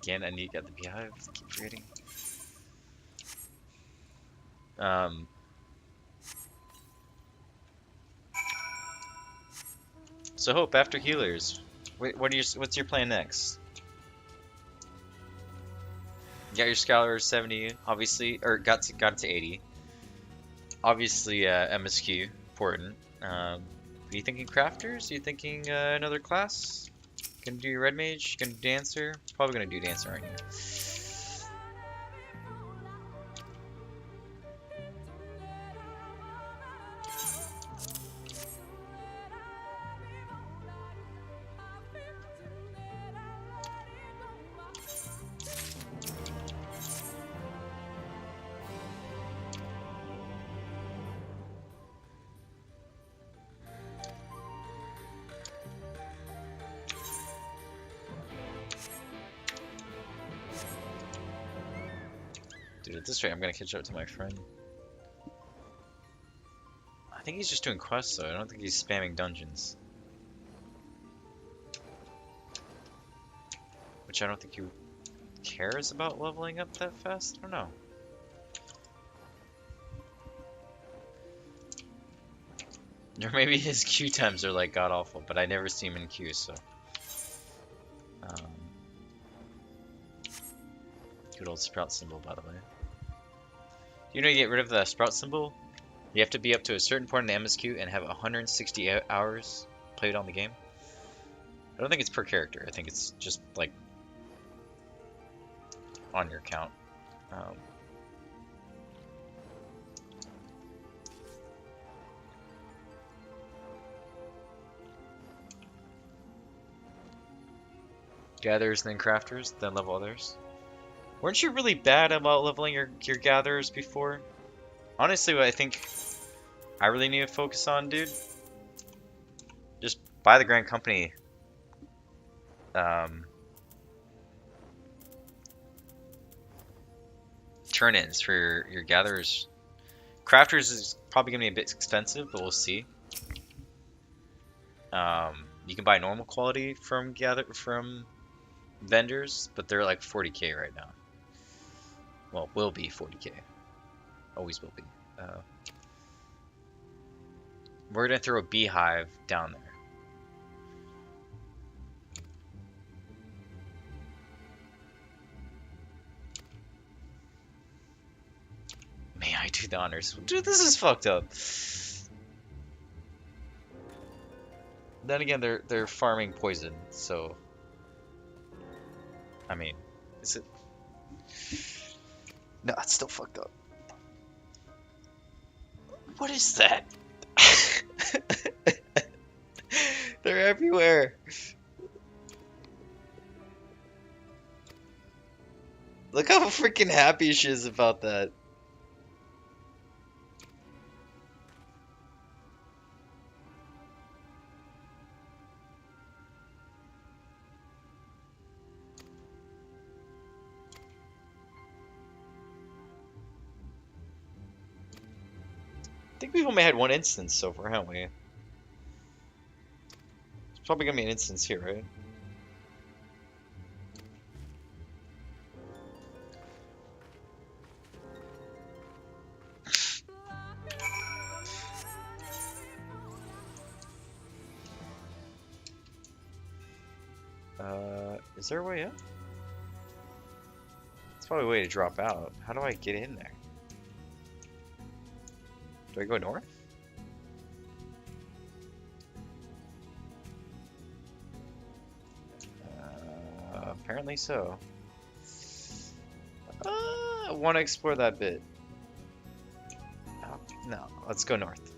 Again, I need to get the beehive. Keep forgetting. So Hope, after healers, what's your plan next? You got your Scholar 70, obviously, or got it to 80. Obviously, MSQ, important. Are you thinking crafters? Are you thinking another class? Gonna do your red mage? Gonna do dancer? Probably gonna do dancer, aren't you? Dude, at this rate, I'm gonna catch up to my friend. I think he's just doing quests, though. I don't think he's spamming dungeons. Which I don't think he cares about leveling up that fast. I don't know. Or maybe his Q times are like god awful, but I never see him in Q, so. Good old sprout symbol, by the way. You know, you get rid of the sprout symbol, you have to be up to a certain point in the MSQ and have 160 hours played on the game. I don't think it's per character. I think it's just like on your account. Gatherers, then crafters, then level others. Weren't you really bad about leveling your gatherers before? Honestly, what I think I really need to focus on, dude, just buy the Grand Company. Turn-ins for your gatherers. Crafters is probably gonna be a bit expensive, but we'll see. You can buy normal quality from vendors, but they're like 40k right now. Well, will be 40k. Always will be. We're gonna throw a beehive down there. May I do the honors? Dude, this is fucked up. Then again, they're farming poison, so I mean, is it? No, it's still fucked up. What is that? They're everywhere. Look how freaking happy she is about that. I think we've only had one instance so far, haven't we? It's probably gonna be an instance here, right? Is there a way up? It's probably a way to drop out. How do I get in there? Do I go north? Apparently so. I want to explore that bit. No, let's go north.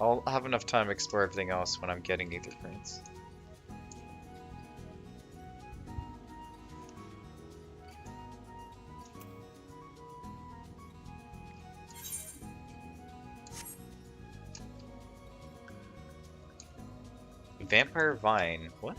I'll have enough time to explore everything else when I'm getting ether prints. Vampire Vine. What?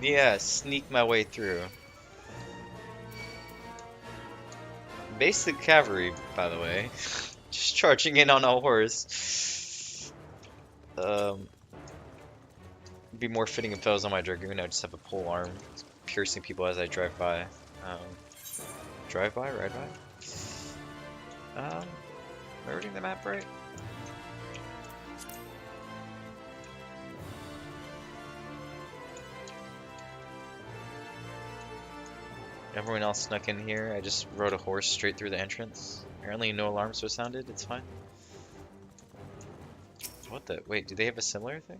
Yeah, sneak my way through. Basic cavalry, by the way. Just charging in on a horse. Be more fitting if I was on my Dragoon. I just have a pole arm, piercing people as I drive by. Drive by? Ride by? Am I reading the map right? Everyone else snuck in here. I just rode a horse straight through the entrance. Apparently no alarms were sounded. It's fine. What the? Wait, do they have a similar thing?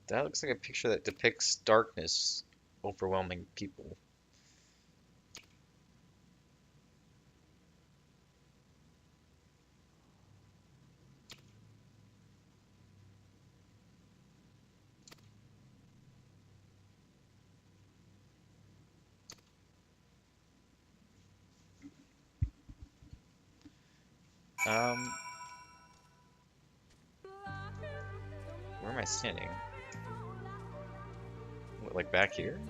That looks like a picture that depicts darkness overwhelming people. Where am I standing? What, like back here?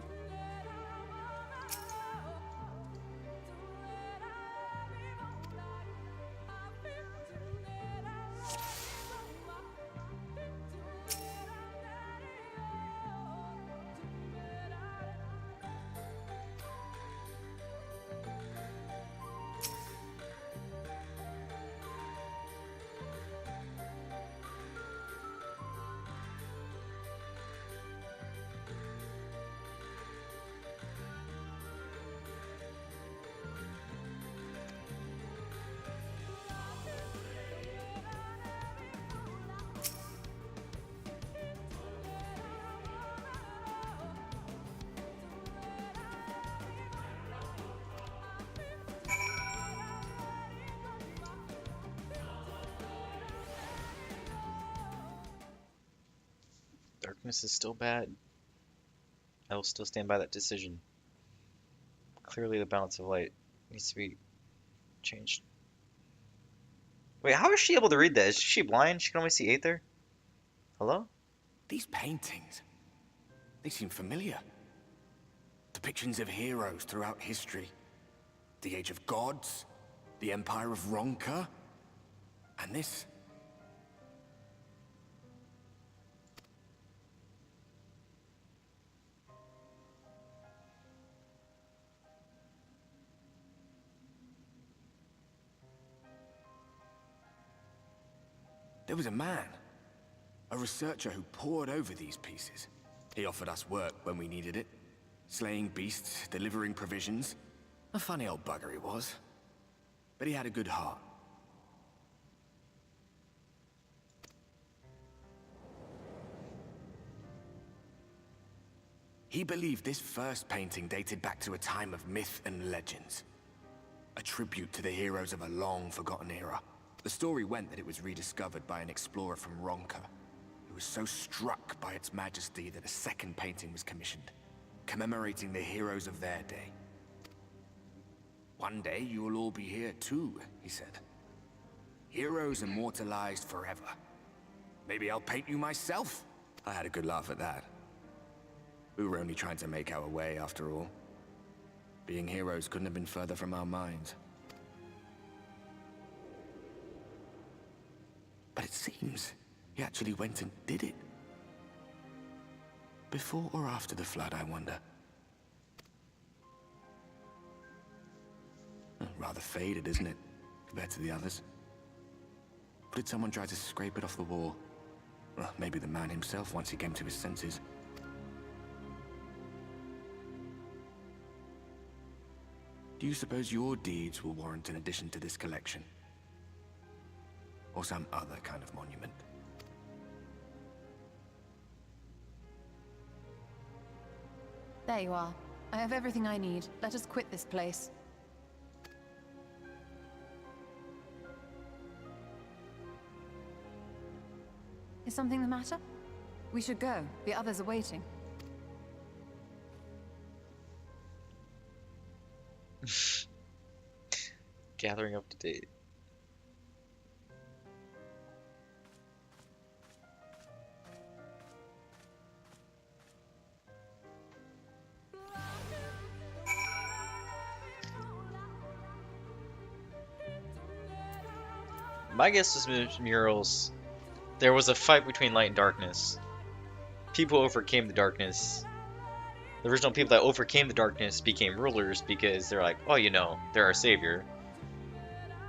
Darkness is still bad. I will still stand by that decision. Clearly the balance of light needs to be changed. Wait, how is she able to read that? Is she blind? She can only see Aether? Hello? These paintings, they seem familiar. Depictions of heroes throughout history. The Age of Gods, the Empire of Ronka, and this. There was a man, a researcher who pored over these pieces. He offered us work when we needed it. Slaying beasts, delivering provisions. A funny old bugger he was. But he had a good heart. He believed this first painting dated back to a time of myth and legends. A tribute to the heroes of a long-forgotten era. The story went that it was rediscovered by an explorer from Ronka, who was so struck by its majesty that a second painting was commissioned, commemorating the heroes of their day. One day you will all be here too, he said. Heroes immortalized forever. Maybe I'll paint you myself. I had a good laugh at that. We were only trying to make our way after all. Being heroes couldn't have been further from our minds. But it seems he actually went and did it. Before or after the flood, I wonder. Rather faded, isn't it, compared to the others? Or did someone try to scrape it off the wall? Well, maybe the man himself once he came to his senses. Do you suppose your deeds will warrant an addition to this collection? Or some other kind of monument? There you are. I have everything I need. Let us quit this place. Is something the matter? We should go. The others are waiting. Gathering up to date. My guess is murals. There was a fight between light and darkness. People overcame the darkness. The original people that overcame the darkness became rulers because they're like, oh, you know, they're our savior.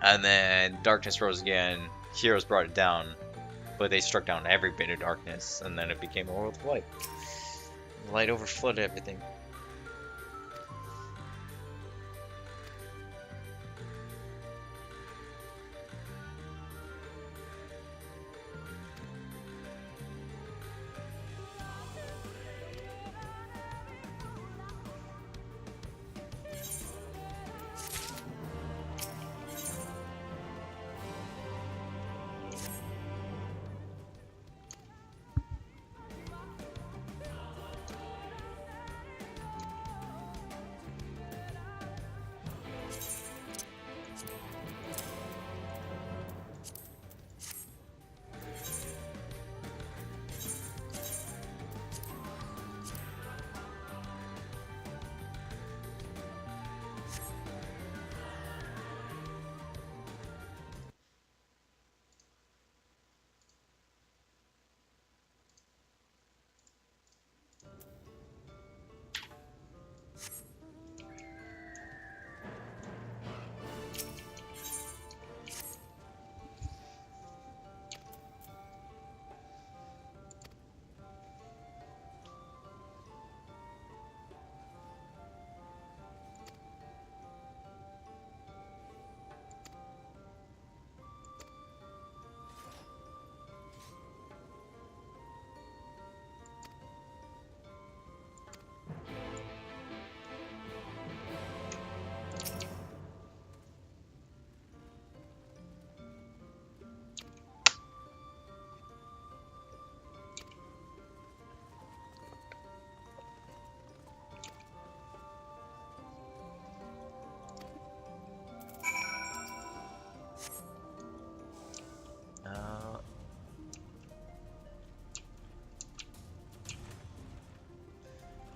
And then darkness rose again. Heroes brought it down, but they struck down every bit of darkness, and then it became a world of light. Light overflowed everything.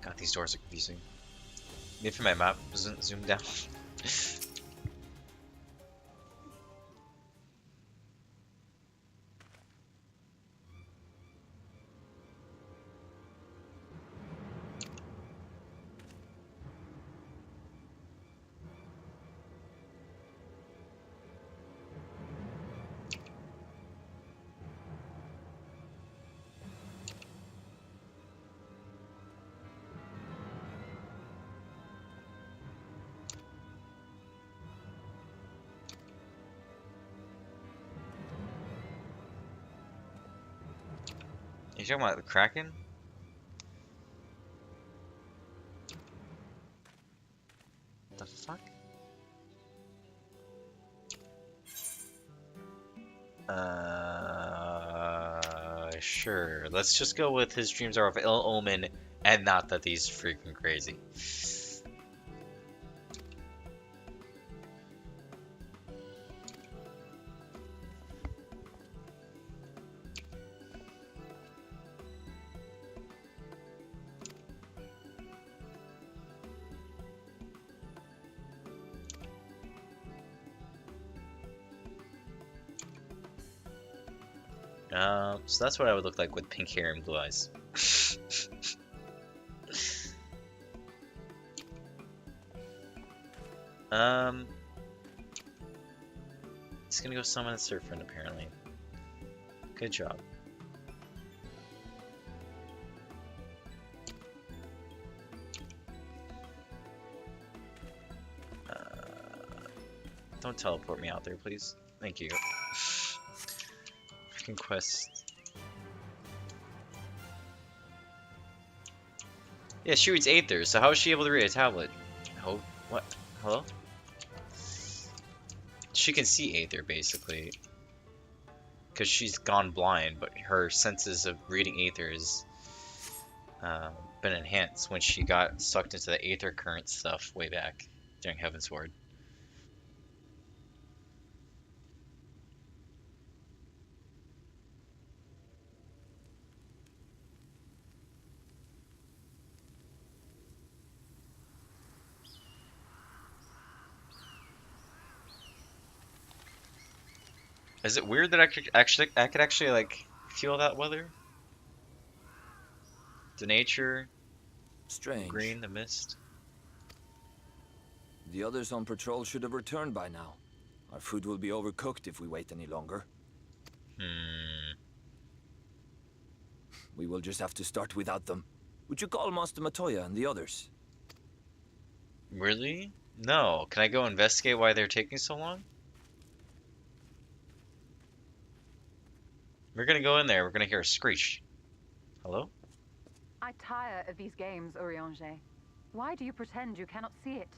God, these doors are confusing. Maybe my map wasn't zoomed down. You talking about the Kraken? The fuck? Sure. Let's just go with his dreams are of ill omen and not that he's freaking crazy. So that's what I would look like with pink hair and blue eyes. He's gonna go summon a surfer, apparently. Good job. Don't teleport me out there, please. Thank you. Freaking quest. Yeah, she reads Aether, so how is she able to read a tablet? Oh, what? Hello? She can see Aether, basically. Because she's gone blind, but her senses of reading Aether has been enhanced when she got sucked into the Aether current stuff way back during Heavensward. Is it weird that I could actually like feel that weather? The nature, Strange. green, the mist. The others on patrol should have returned by now. Our food will be overcooked if we wait any longer. We will just have to start without them. Would you call Master Matoya and the others? Really? No. Can I go investigate why they're taking so long? We're gonna go in there. We're gonna hear a screech. Hello? I tire of these games, Urianger. Why do you pretend you cannot see it?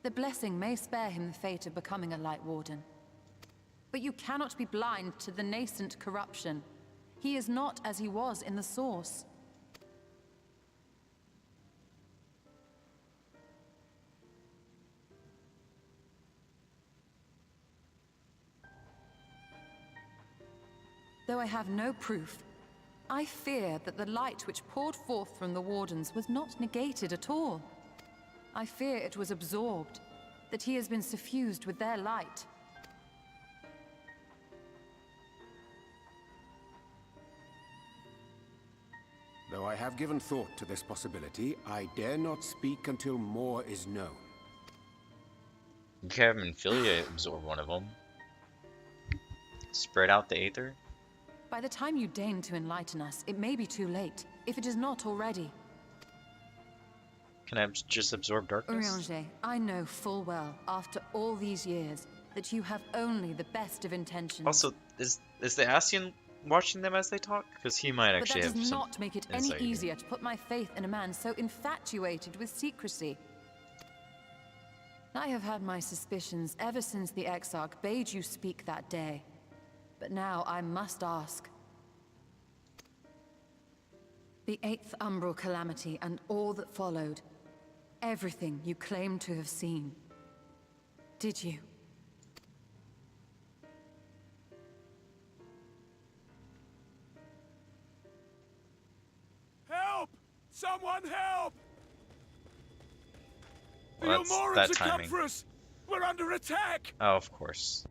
The blessing may spare him the fate of becoming a Light Warden. But you cannot be blind to the nascent corruption. He is not as he was in the Source. Though I have no proof, I fear that the light which poured forth from the Wardens was not negated at all. I fear it was absorbed, that he has been suffused with their light. Though I have given thought to this possibility, I dare not speak until more is known. You can have Infilia absorb one of them. Spread out the Aether. By the time you deign to enlighten us, it may be too late, if it is not already. Can I just absorb darkness? Urianger, I know full well, after all these years, that you have only the best of intentions. Also, is the Ascian watching them as they talk? Because he might But actually that have does some not make it any insight here. easier to put my faith in a man so infatuated with secrecy. I have had my suspicions ever since the Exarch bade you speak that day. But now I must ask. The 8th Umbral Calamity and all that followed. Everything you claim to have seen. Did you? Help! Someone help! Well, The that's Almorans that have come timing. for us! We're under attack! Oh, of course.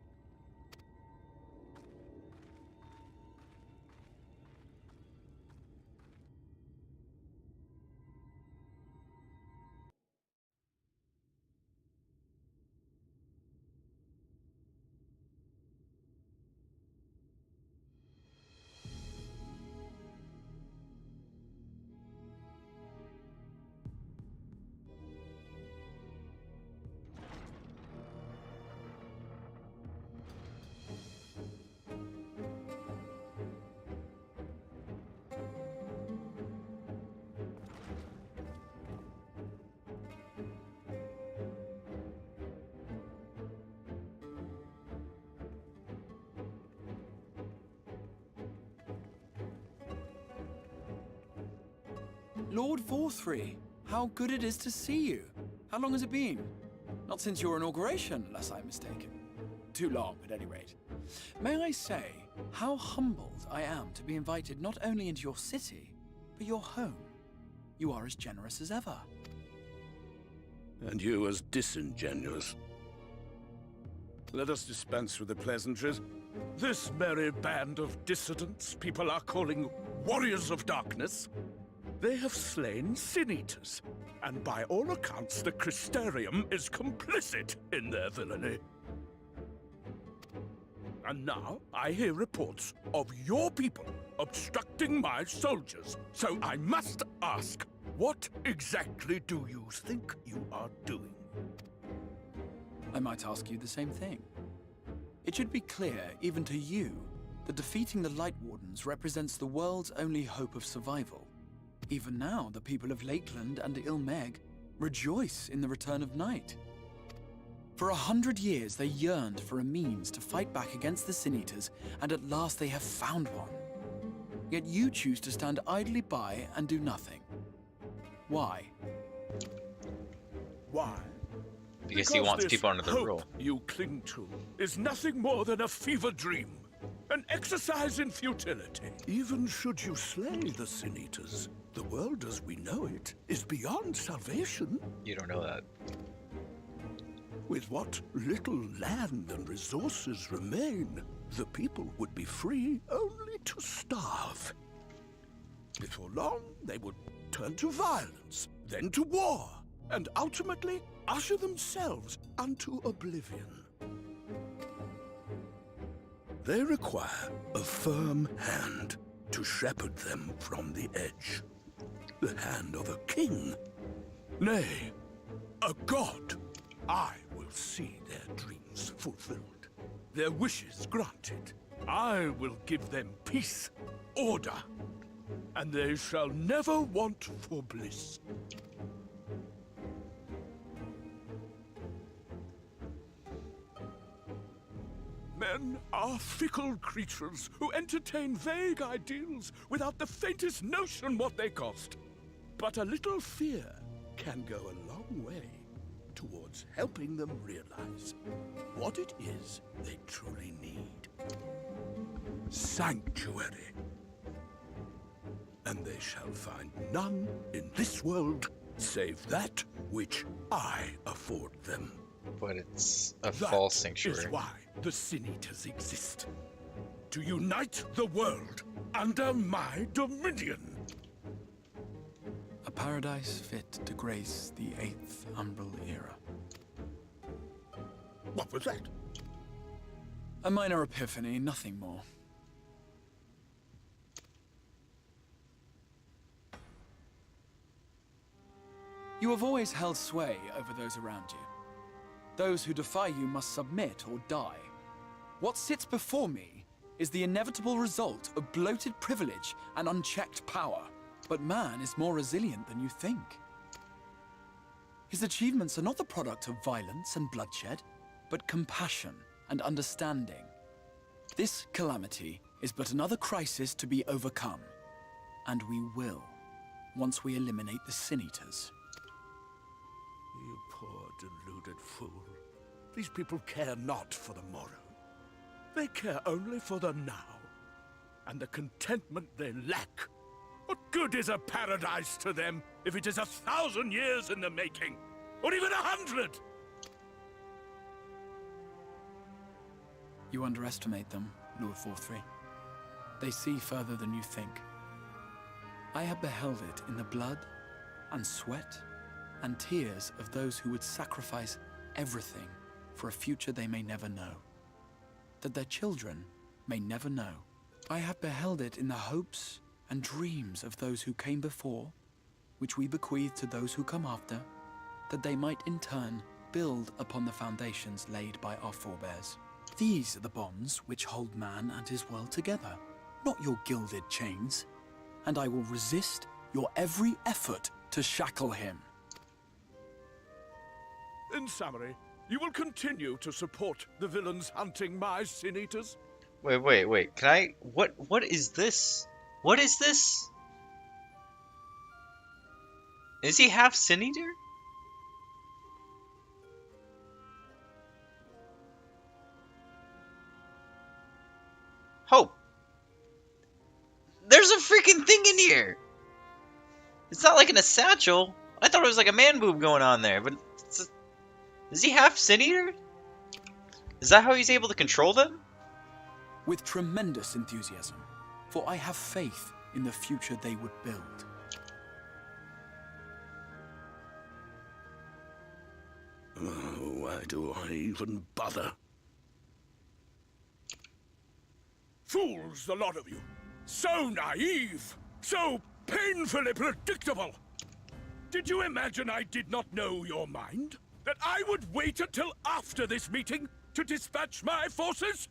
Lord Pt3, how good it is to see you. How long has it been? Not since your inauguration, unless I'm mistaken. Too long, at any rate. May I say how humbled I am to be invited not only into your city, but your home. You are as generous as ever. And you as disingenuous. Let us dispense with the pleasantries. This merry band of dissidents people are calling warriors of darkness. They have slain sin-eaters, and by all accounts the Crystarium is complicit in their villainy. And now I hear reports of your people obstructing my soldiers, so I must ask, what exactly do you think you are doing? I might ask you the same thing. It should be clear, even to you, that defeating the Light Wardens represents the world's only hope of survival. Even now, the people of Lakeland and Ilmeg rejoice in the return of night. For 100 years, they yearned for a means to fight back against the Sin-Eaters, and at last they have found one. Yet you choose to stand idly by and do nothing. Why? Why? Because he wants this people under the hope rule. you cling to is nothing more than a fever dream, an exercise in futility. Even should you slay the Sin-Eaters, the world as we know it is beyond salvation. You don't know that. With what little land and resources remain, the people would be free only to starve. Before long, they would turn to violence, then to war, and ultimately usher themselves unto oblivion. They require a firm hand to shepherd them from the edge. The hand of a king, nay, a god. I will see their dreams fulfilled, their wishes granted. I will give them peace, order, and they shall never want for bliss. Men are fickle creatures who entertain vague ideals without the faintest notion what they cost. But a little fear can go a long way towards helping them realize what it is they truly need. Sanctuary. And they shall find none in this world save that which I afford them. But it's a false sanctuary. That is why the Sin-Eaters exist. To unite the world under my dominion. A paradise fit to grace the 8th Umbral era. What was that? A minor epiphany, nothing more. You have always held sway over those around you. Those who defy you must submit or die. What sits before me is the inevitable result of bloated privilege and unchecked power. But man is more resilient than you think. His achievements are not the product of violence and bloodshed, but compassion and understanding. This calamity is but another crisis to be overcome. And we will, once we eliminate the Sin-Eaters. You poor deluded fool. These people care not for the morrow. They care only for the now, and the contentment they lack. What good is a paradise to them if it is 1,000 years in the making, or even 100? You underestimate them, Lord Pt3. They see further than you think. I have beheld it in the blood and sweat and tears of those who would sacrifice everything for a future they may never know, that their children may never know. I have beheld it in the hopes and dreams of those who came before, which we bequeath to those who come after, that they might in turn build upon the foundations laid by our forebears. These are the bonds which hold man and his world together, not your gilded chains, and I will resist your every effort to shackle him. In summary, you will continue to support the villains hunting my Sin-Eaters? Wait. Can I... What is this? What is this? Is he half Sin Eater? Hope. There's a freaking thing in here. It's not like in a satchel. I thought it was like a man boob going on there, but is he half Sin Eater? Is that how he's able to control them? With tremendous enthusiasm, for I have faith in the future they would build. Why do I even bother? Fools, the lot of you! So naive! So painfully predictable! Did you imagine I did not know your mind? That I would wait until after this meeting to dispatch my forces?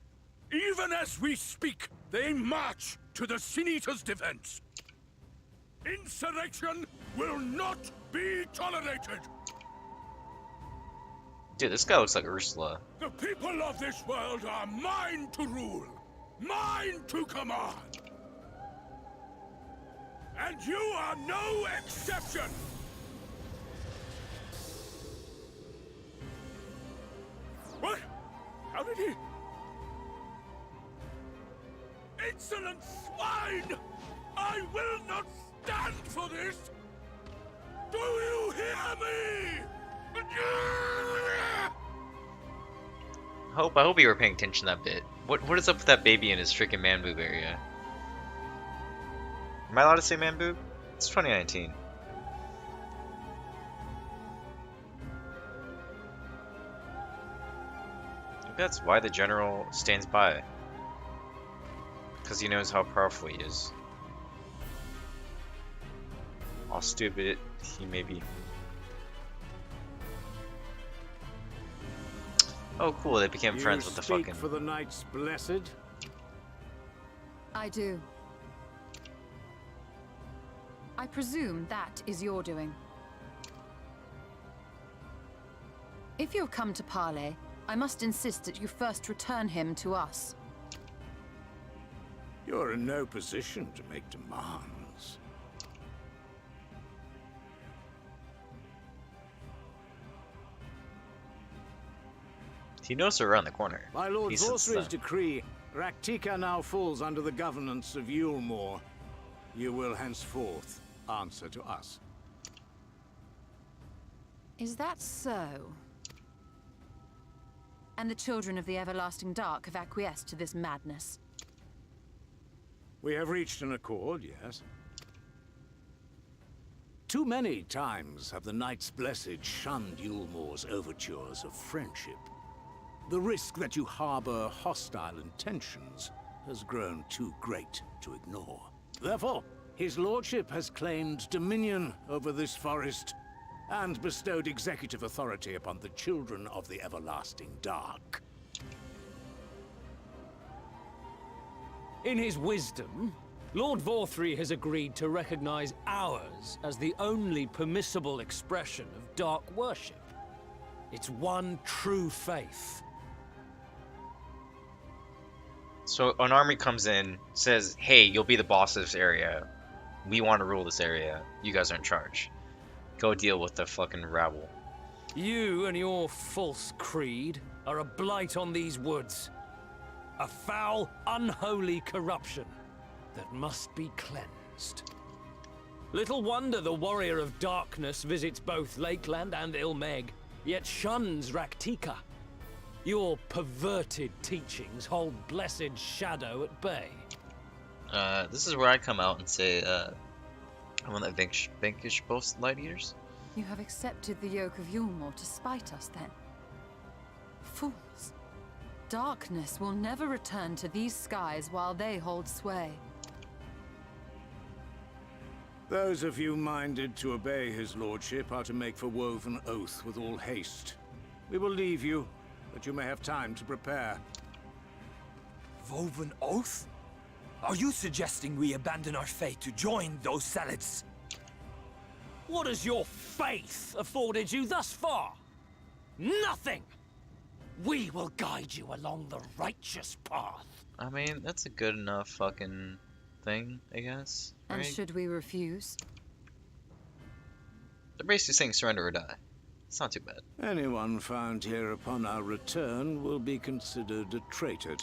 Even as we speak, they march to the Sin Eater's defense. Insurrection will not be tolerated! Dude, this guy looks like Ursula. The people of this world are mine to rule, mine to command. And you are no exception! What? How did he... Insolent swine! I will not stand for this! Do you hear me? I hope you were paying attention to that bit. What is up with that baby in his freaking man boob area? Am I allowed to say man boob? It's 2019. Maybe that's why the general stands by. Because he knows how powerful he is. How stupid he may be. Oh cool, they became friends with the fucking... for the Knights Blessed? I do. I presume that is your doing. If you've come to parley, I must insist that you first return him to us. You're in no position to make demands. He knows we're around the corner. By Lord He sits Vorthry's them. decree, Raktika now falls under the governance of Yulmore. You will henceforth answer to us. Is that so? And the children of the Everlasting Dark have acquiesced to this madness? We have reached an accord, yes. Too many times have the Knights Blessed shunned Yulmore's overtures of friendship. The risk that you harbor hostile intentions has grown too great to ignore. Therefore, his lordship has claimed dominion over this forest and bestowed executive authority upon the children of the Everlasting Dark. In his wisdom, Lord Vorthry has agreed to recognize ours as the only permissible expression of dark worship. It's one true faith. So an army comes in, says, hey, you'll be the boss of this area. We want to rule this area. You guys are in charge. Go deal with the fucking rabble. You and your false creed are a blight on these woods. A foul, unholy corruption that must be cleansed. Little wonder the Warrior of Darkness visits both Lakeland and Ilmeg, yet shuns Raktika. Your perverted teachings hold blessed shadow at bay. This is where I come out and say, I want to vanquish both Light Eaters. You have accepted the yoke of Yulmore to spite us, then? Fools. Darkness will never return to these skies while they hold sway. Those of you minded to obey his lordship are to make for Woven Oath with all haste. We will leave you, that you may have time to prepare. Woven Oath? Are you suggesting we abandon our fate to join those zealots? What has your faith afforded you thus far? Nothing! We will guide you along the righteous path. I mean, that's a good enough fucking thing, I guess. And right? should we refuse? They're basically saying surrender or die. It's not too bad. Anyone found here upon our return will be considered a traitor.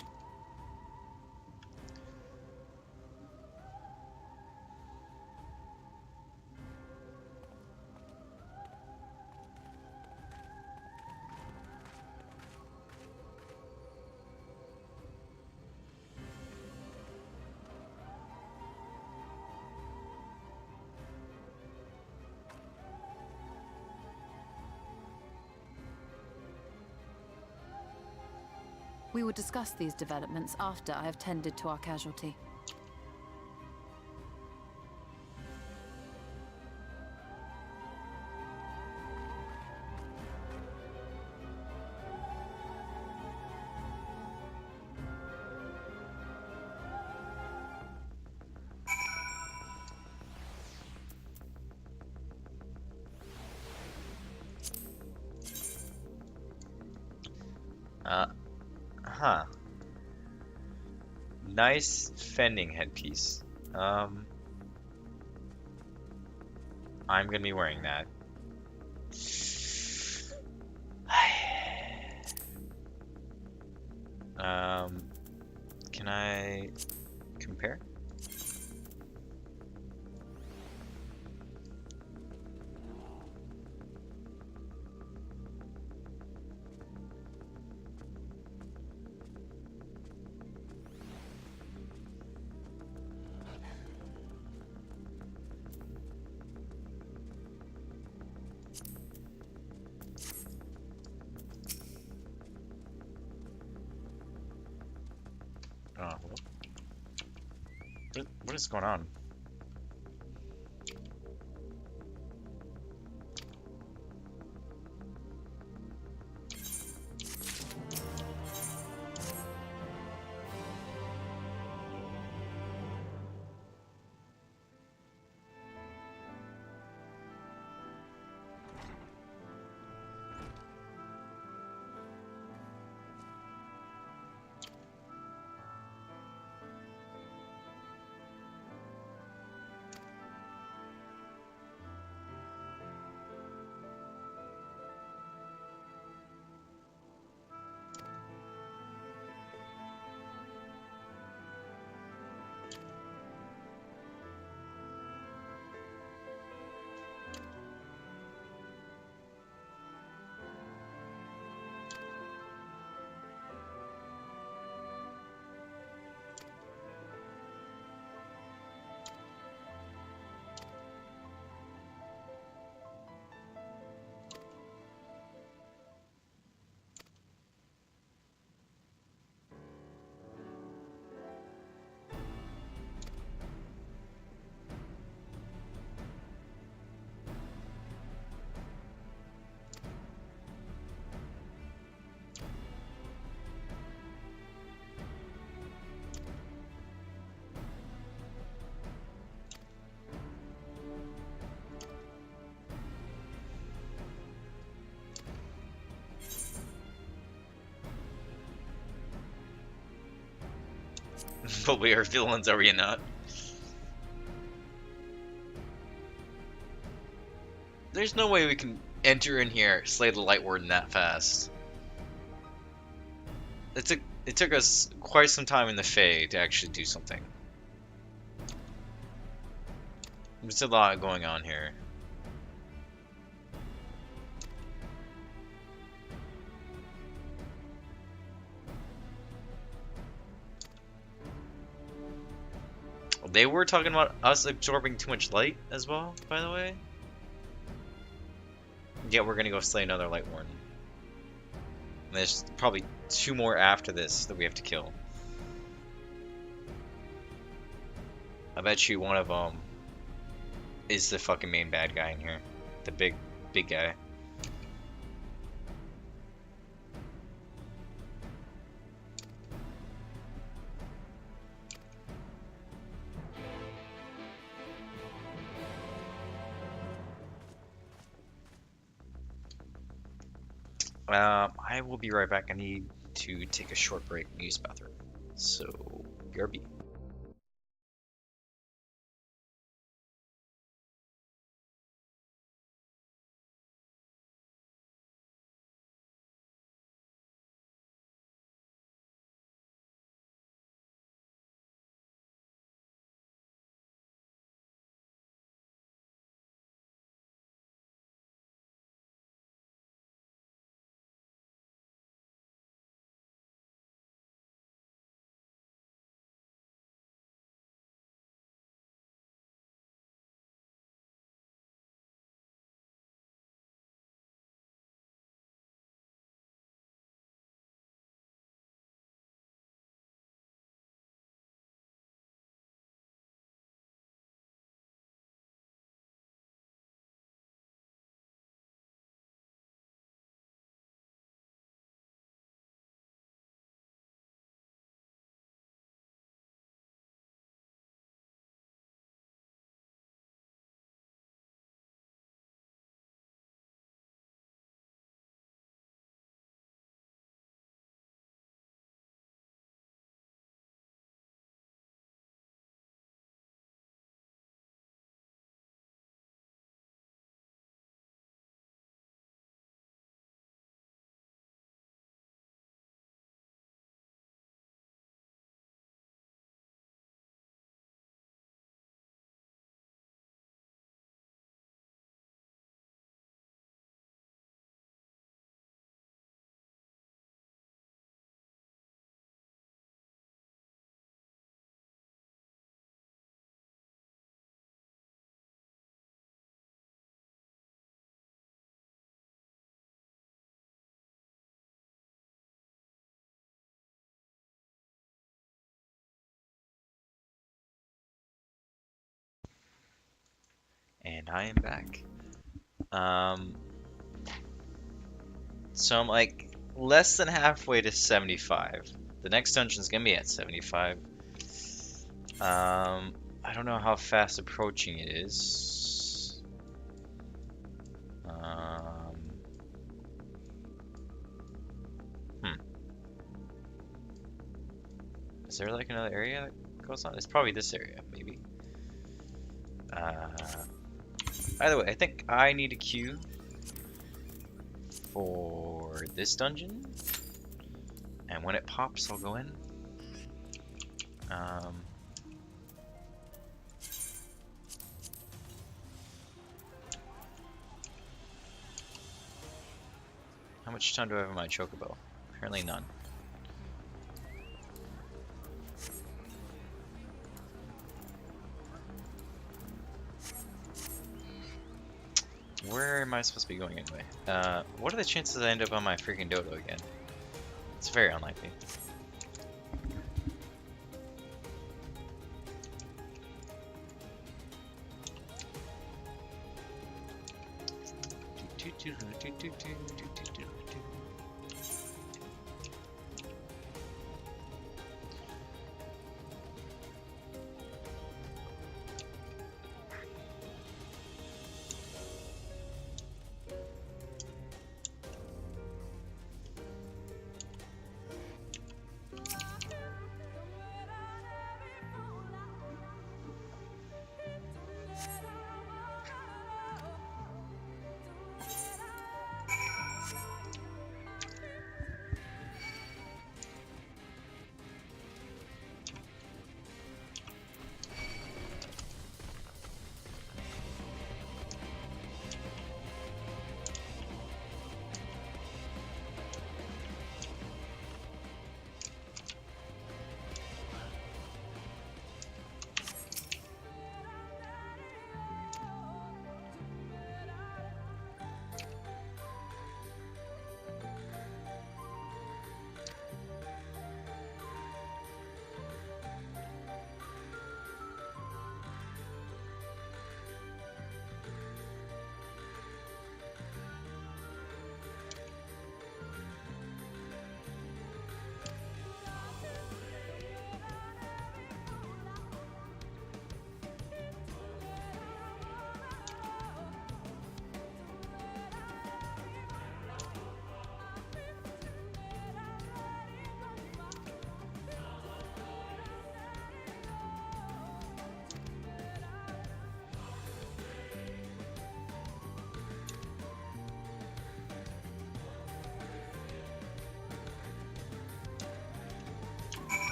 We will discuss these developments after I have tended to our casualty. Huh. Nice fending headpiece. I'm gonna be wearing that. Can I compare? Oh, what is going on? But we are villains, are we not? There's no way we can enter in here, slay the Light Warden that fast. It took us quite some time in the Fae to actually do something. There's a lot going on here. They were talking about us absorbing too much light as well, by the way. Yeah, we're gonna go slay another Light Warden. And there's probably 2 more after this that we have to kill. I bet you one of them is the fucking main bad guy in here. The big guy. I will be right back. I need to take a short break and use the bathroom. So, BRB. And I am back. So I'm like less than halfway to 75. The next dungeon's gonna be at 75. I don't know how fast approaching it is. Is there like another area that goes on? It's probably this area, maybe. Either way, I think I need a queue for this dungeon. And when it pops, I'll go in. How much time do I have in my chocobo? Apparently none. Where am I supposed to be going anyway? What are the chances I end up on my freaking dodo again? It's very unlikely.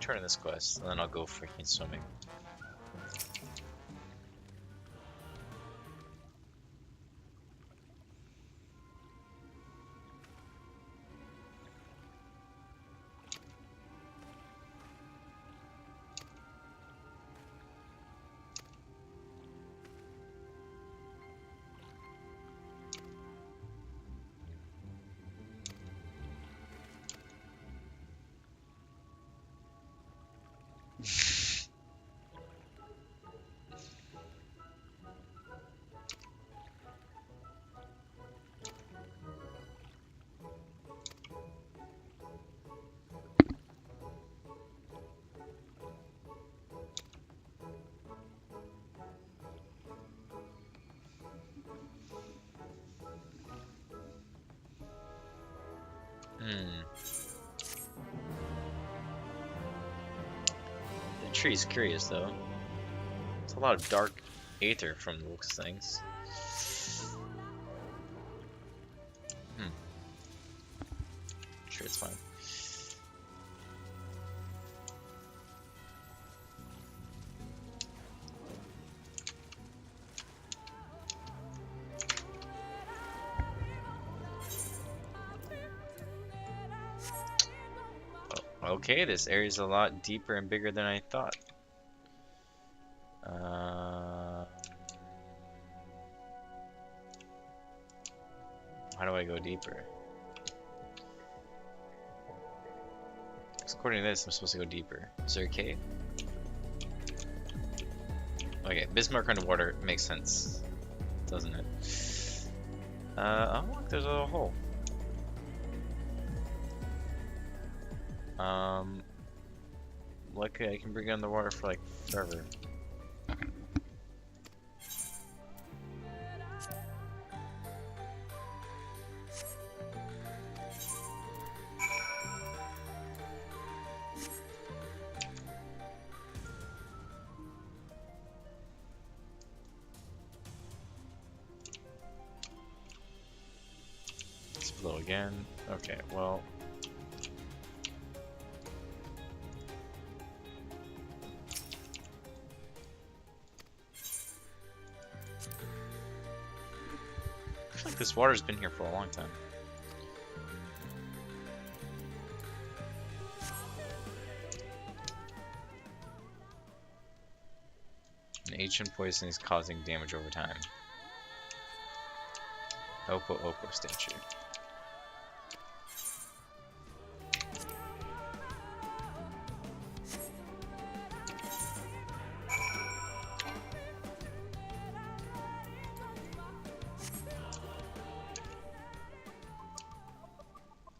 Turn in this quest, and then I'll go freaking swimming. The tree's curious though. It's a lot of dark aether from the looks of things. Sure, it's fine. Okay, this area's a lot deeper and bigger than I thought. How do I go deeper? according to this, I'm supposed to go deeper. Is there a cave? Okay, Bismarck underwater makes sense, doesn't it? Oh look, there's a hole. Luckily I can bring it underwater for like forever. Explode again. Okay, well. I feel like this water's been here for a long time. An ancient poison is causing damage over time. Opo Opo statue.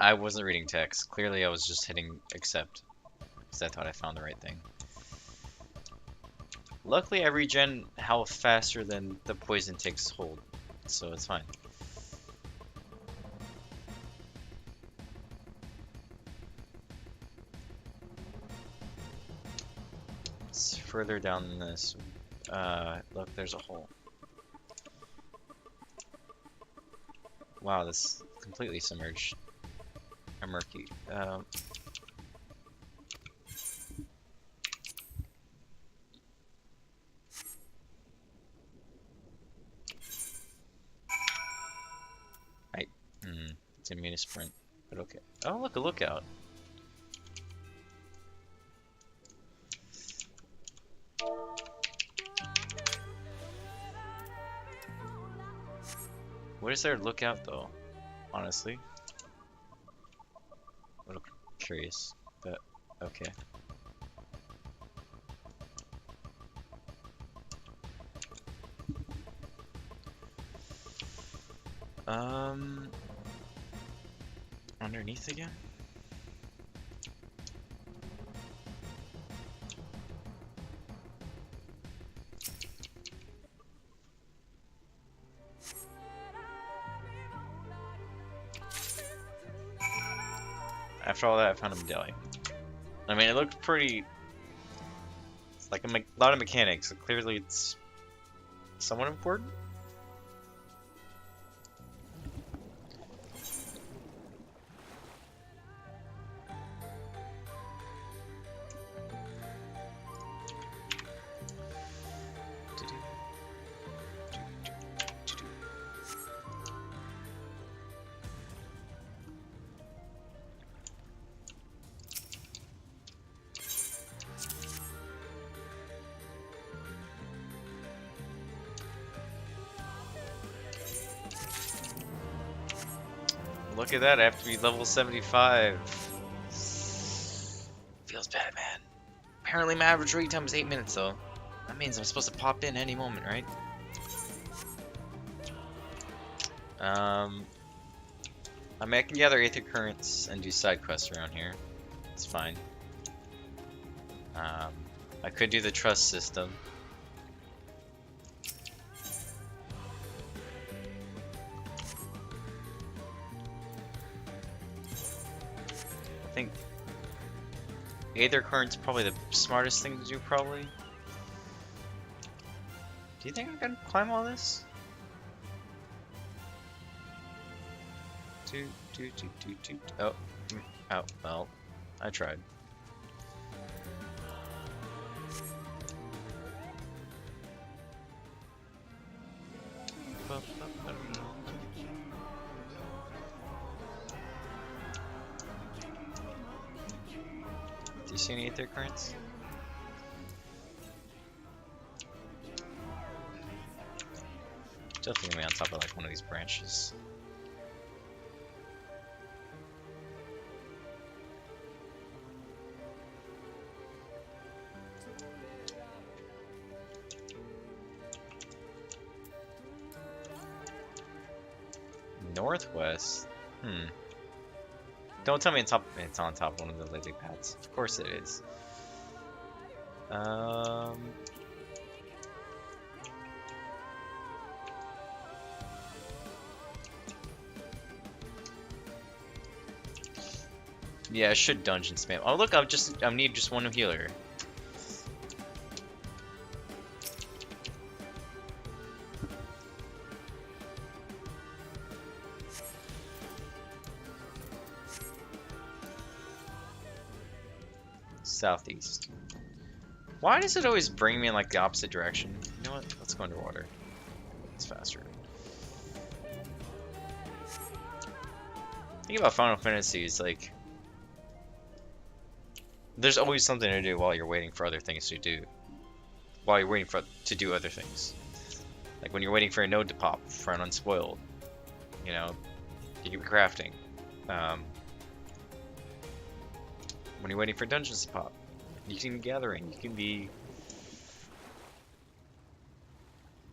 I wasn't reading text. Clearly I was just hitting accept because I thought I found the right thing. Luckily I regen health faster than the poison takes hold, so it's fine. It's further down than this. Look, there's a hole. Wow, this is completely submerged. Or murky. It's immune to sprint, but okay. Oh, look, a lookout. What is there to look out though? Honestly, a little curious, but okay. Underneath again? After all that, I found a medallion. I mean, it looked pretty... It's like a lot of mechanics, so clearly it's somewhat important. Look at that, I have to be level 75. Feels bad, man. Apparently my average read time is 8 minutes though. That means I'm supposed to pop in any moment, right? I mean, I can gather Aether Currents and do side quests around here. It's fine. I could do the trust system. I think Aether Current's probably the smartest thing to do, probably. Do you think I can climb all this? Oh, oh, well, I tried. Do you see any Aether Currents? Definitely gonna be on top of like one of these branches. Northwest? Hmm. Don't tell me it's on top of one of the lily pads. Of course it is. Yeah, I should dungeon spam. Oh look, I need just one healer. Southeast. Why does it always bring me in like the opposite direction? You know what? Let's go underwater. It's faster. Think about Final Fantasy is like there's always something to do while you're waiting for other things to do. While you're waiting to do other things. Like when you're waiting for a node to pop for an unspoiled. You know, you can be crafting. When you're waiting for dungeons to pop, you can be gathering, you can be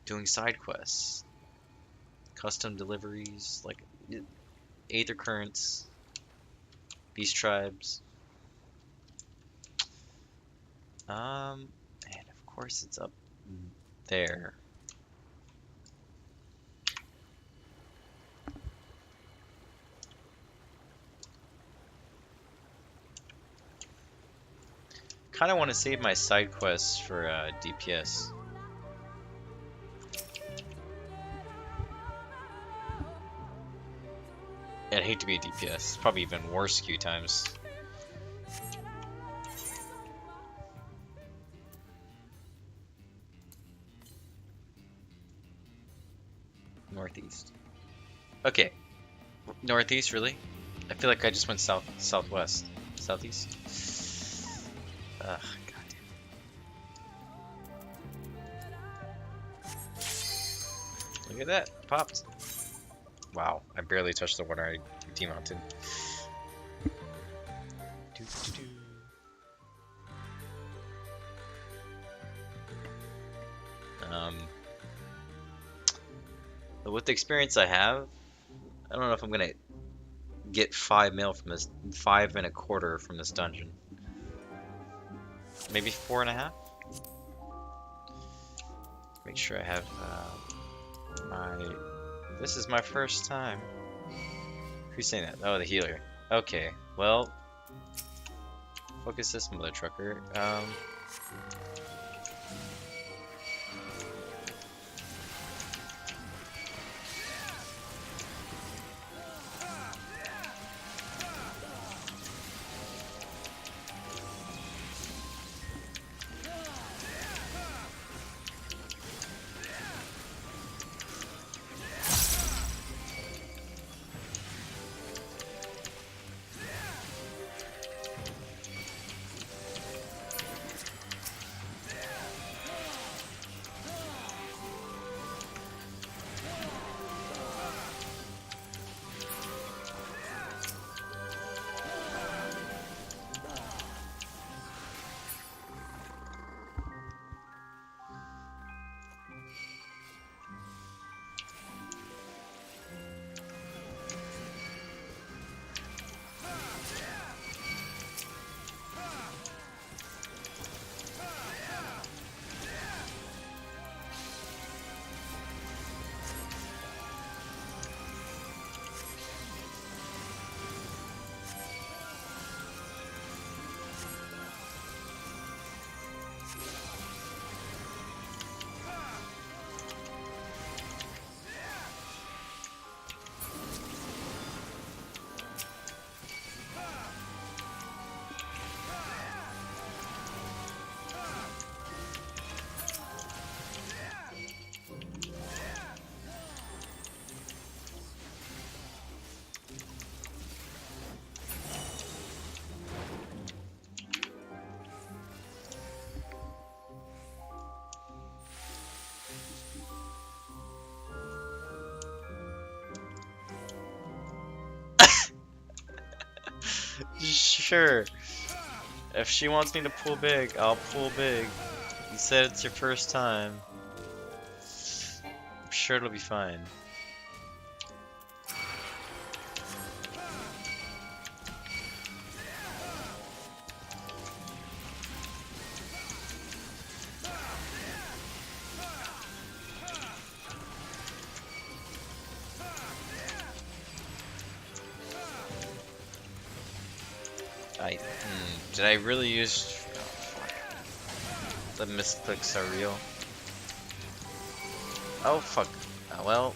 doing side quests, custom deliveries, like Aether Currents, Beast Tribes. And of course it's up there. Kind of want to save my side quests for DPS. I'd hate to be a DPS. It's probably even worse queue times. Northeast. Okay. Northeast, really? I feel like I just went southwest. Southeast? Ugh, goddamn. Look at that. Popped. Wow, I barely touched the water I demounted. But with the experience I have, I don't know if I'm gonna get 5 mil from this, 5 and a quarter from this dungeon. Maybe 4.5. Make sure I have my. This is my first time. Who's saying that? Oh, the healer. Okay, well, focus this mother trucker. Sure. If she wants me to pull big, I'll pull big. You said it's your first time. I'm sure it'll be fine. Did I really use... Oh, fuck. The misclicks are real. Oh, fuck. Well...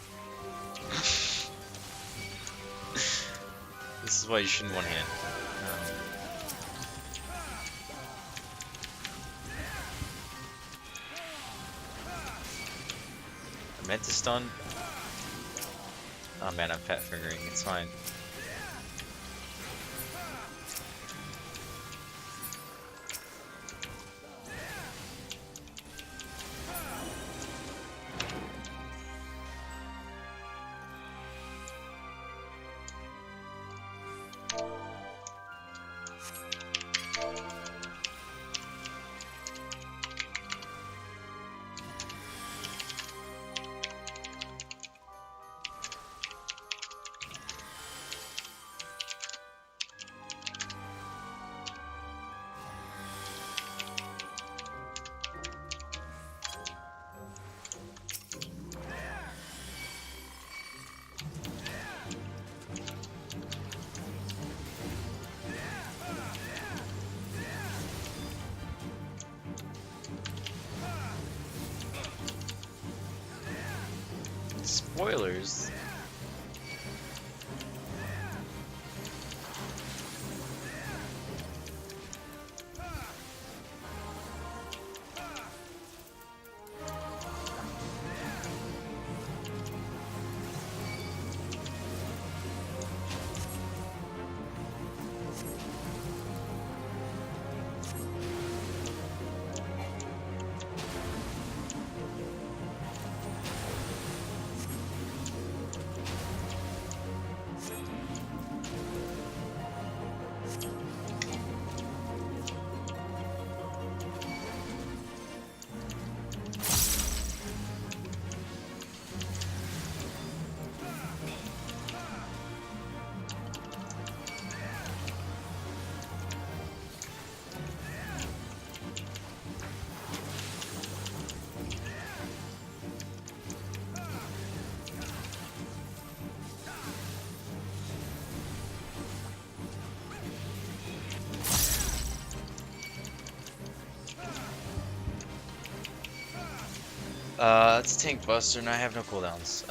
This is why you shouldn't one hand. I meant to stun. Oh man, I'm fat fingering. It's fine. Spoilers. It's Tank Buster and I have no cooldowns.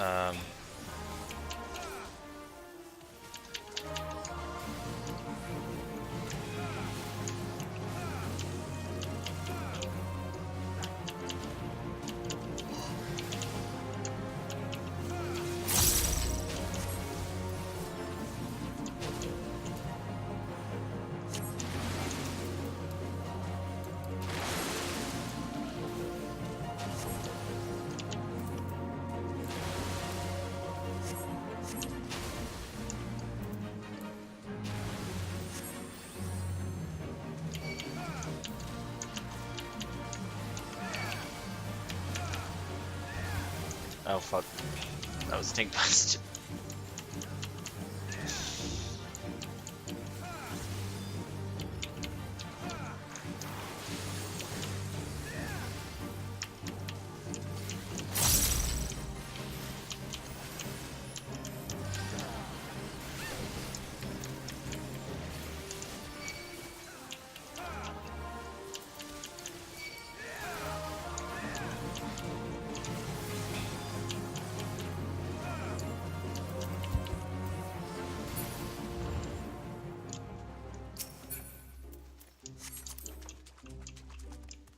Oh fuck. That was Tank Buster.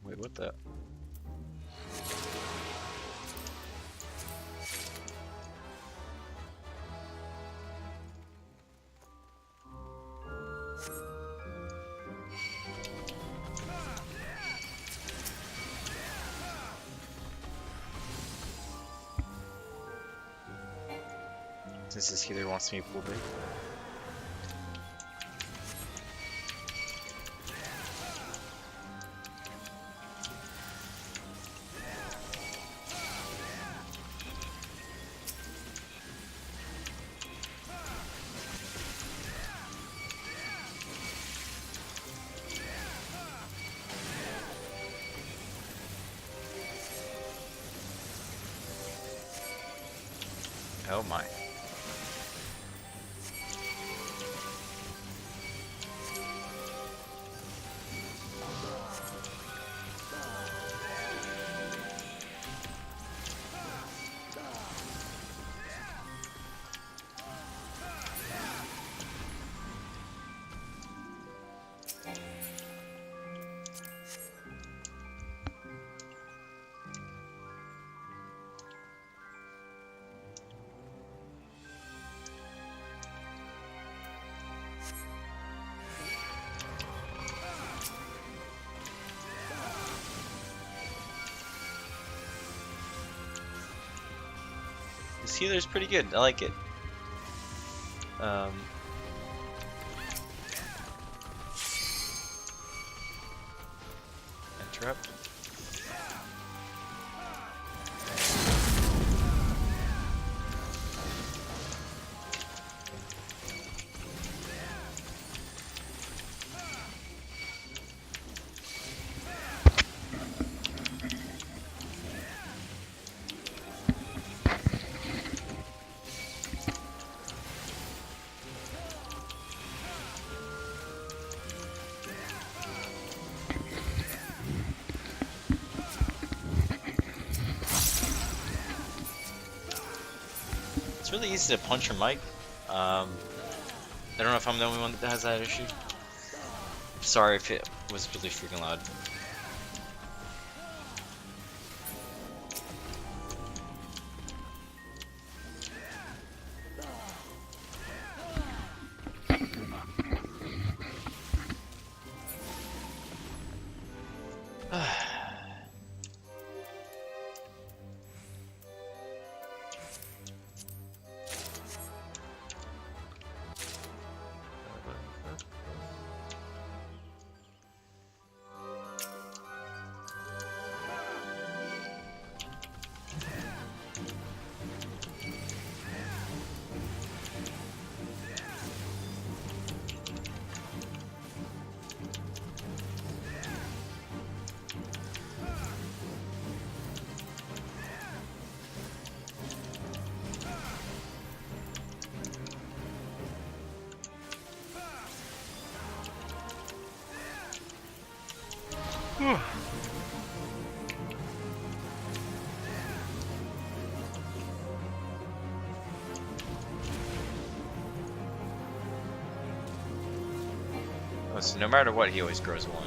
Wait, what the? Since this healer wants me pulled in. Oh my. this healer's pretty good. I like it. Interrupt. It's really easy to punch your mic. I don't know if I'm the only one that has that issue. Sorry if it was really freaking loud. So no matter what, he always grows one.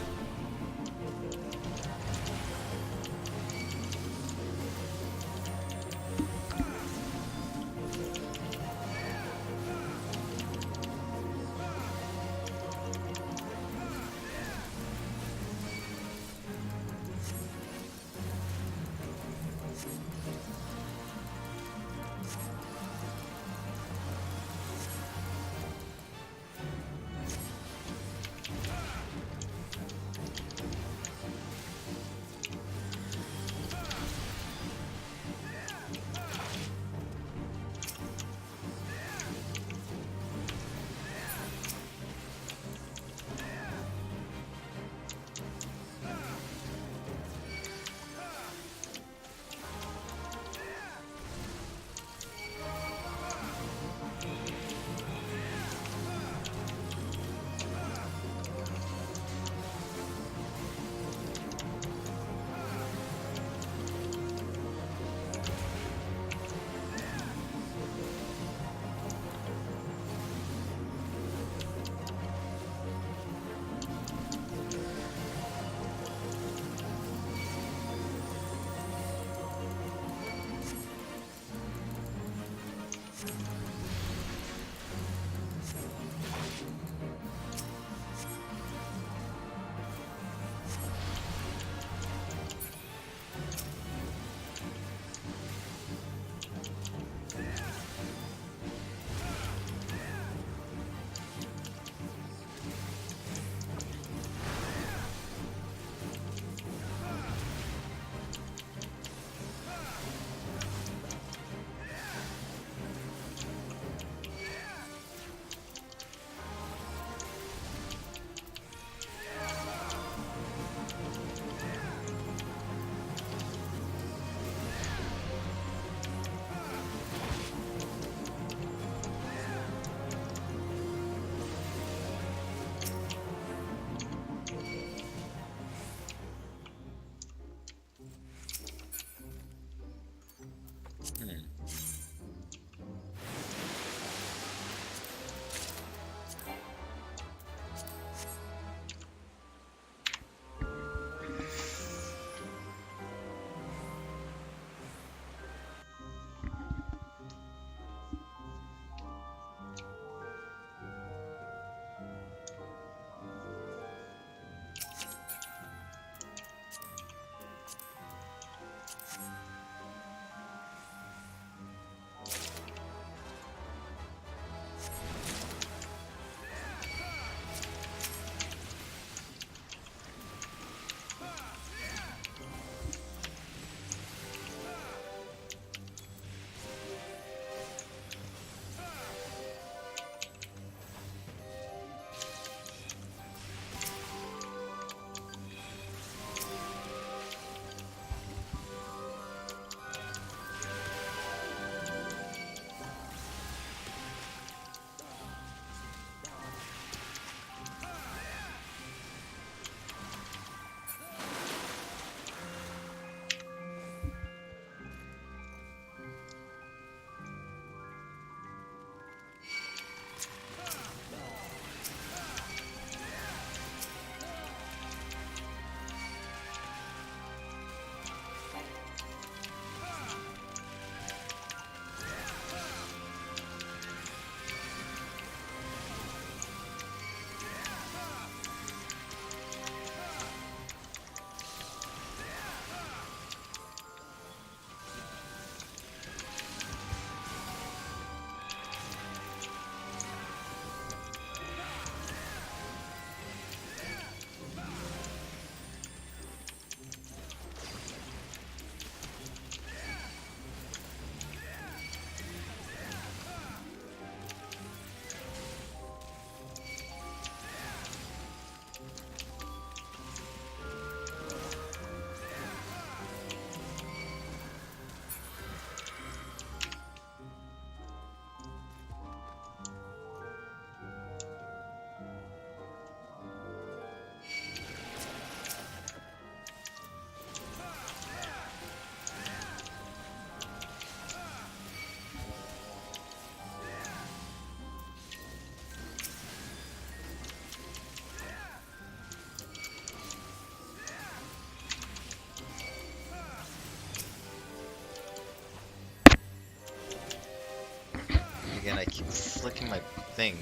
keep flicking my thing.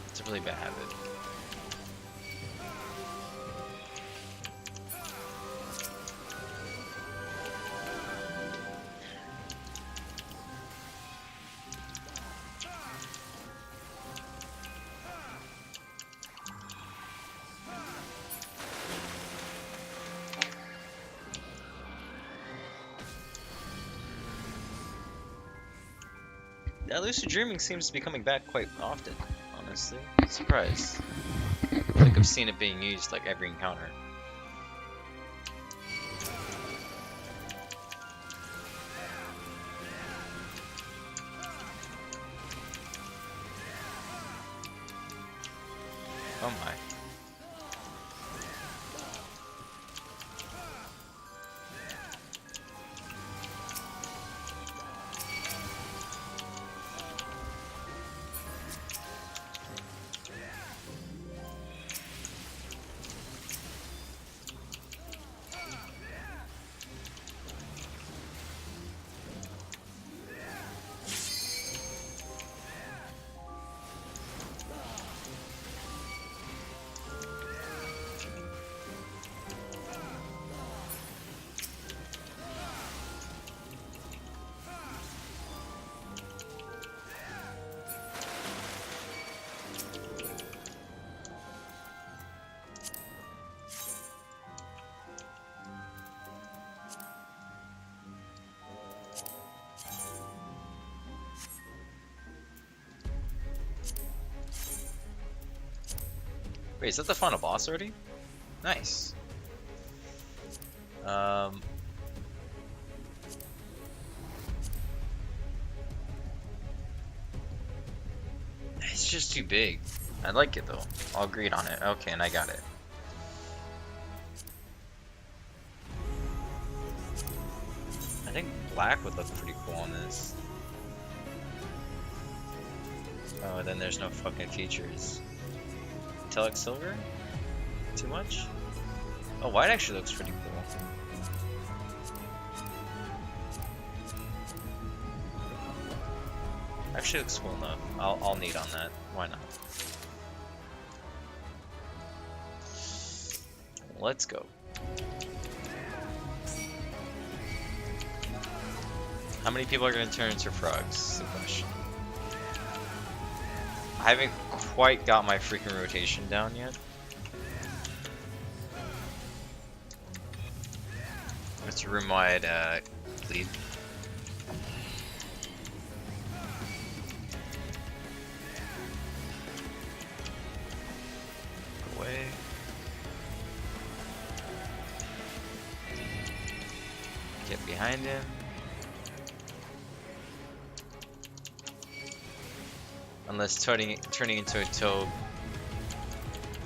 It's a really bad habit. Yeah, lucid dreaming seems to be coming back quite often, honestly. Surprised. I feel like I've seen it being used like every encounter. Oh my. Wait, is that the final boss already? Nice. It's just too big. I like it though. I'll agree on it. Okay, and I got it. I think black would look pretty cool on this. Oh, then there's no fucking features. Metallic silver? Too much? Oh, white actually looks pretty cool. Actually looks cool enough. I'll need on that. Why not? Let's go. How many people are going to turn into frogs? Is the question. I haven't quite got my freaking rotation down yet. It's a room-wide bleed. Away. Get behind him. Unless turning into a toad.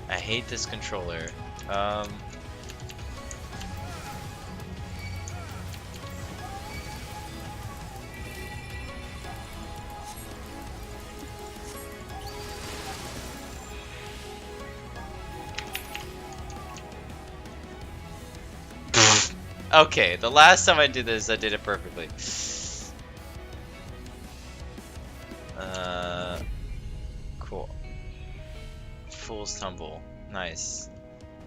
I hate this controller. Okay, the last time I did this, I did it perfectly. Cool. Fool's tumble. Nice.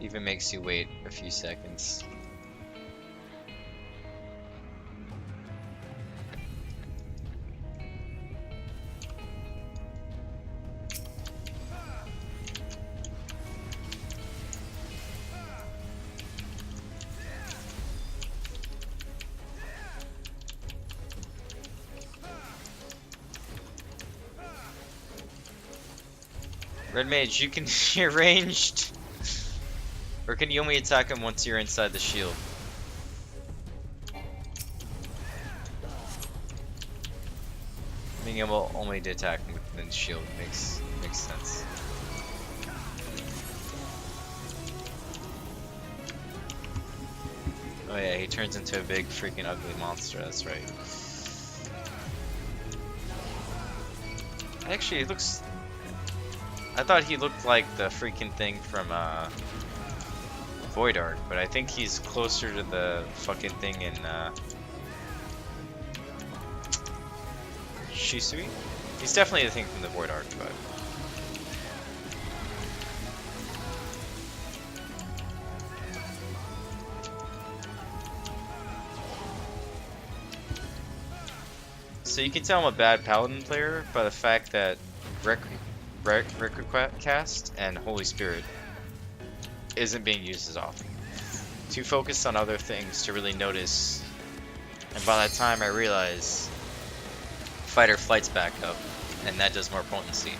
Even makes you wait a few seconds. Red Mage, you can you're ranged. Or can you only attack him once you're inside the shield? Being able only to attack him within the shield makes sense. Oh yeah, he turns into a big freaking ugly monster, that's right. Actually, it looks... I thought he looked like the freaking thing from Void Ark, but I think he's closer to the fucking thing in Shisui? He's definitely the thing from the Void Arc, but... So you can tell I'm a bad Paladin player by the fact that Requicast and Holy Spirit isn't being used as often. Too focused on other things to really notice, and by that time I realize Fighter Flight's back up, and that does more potency.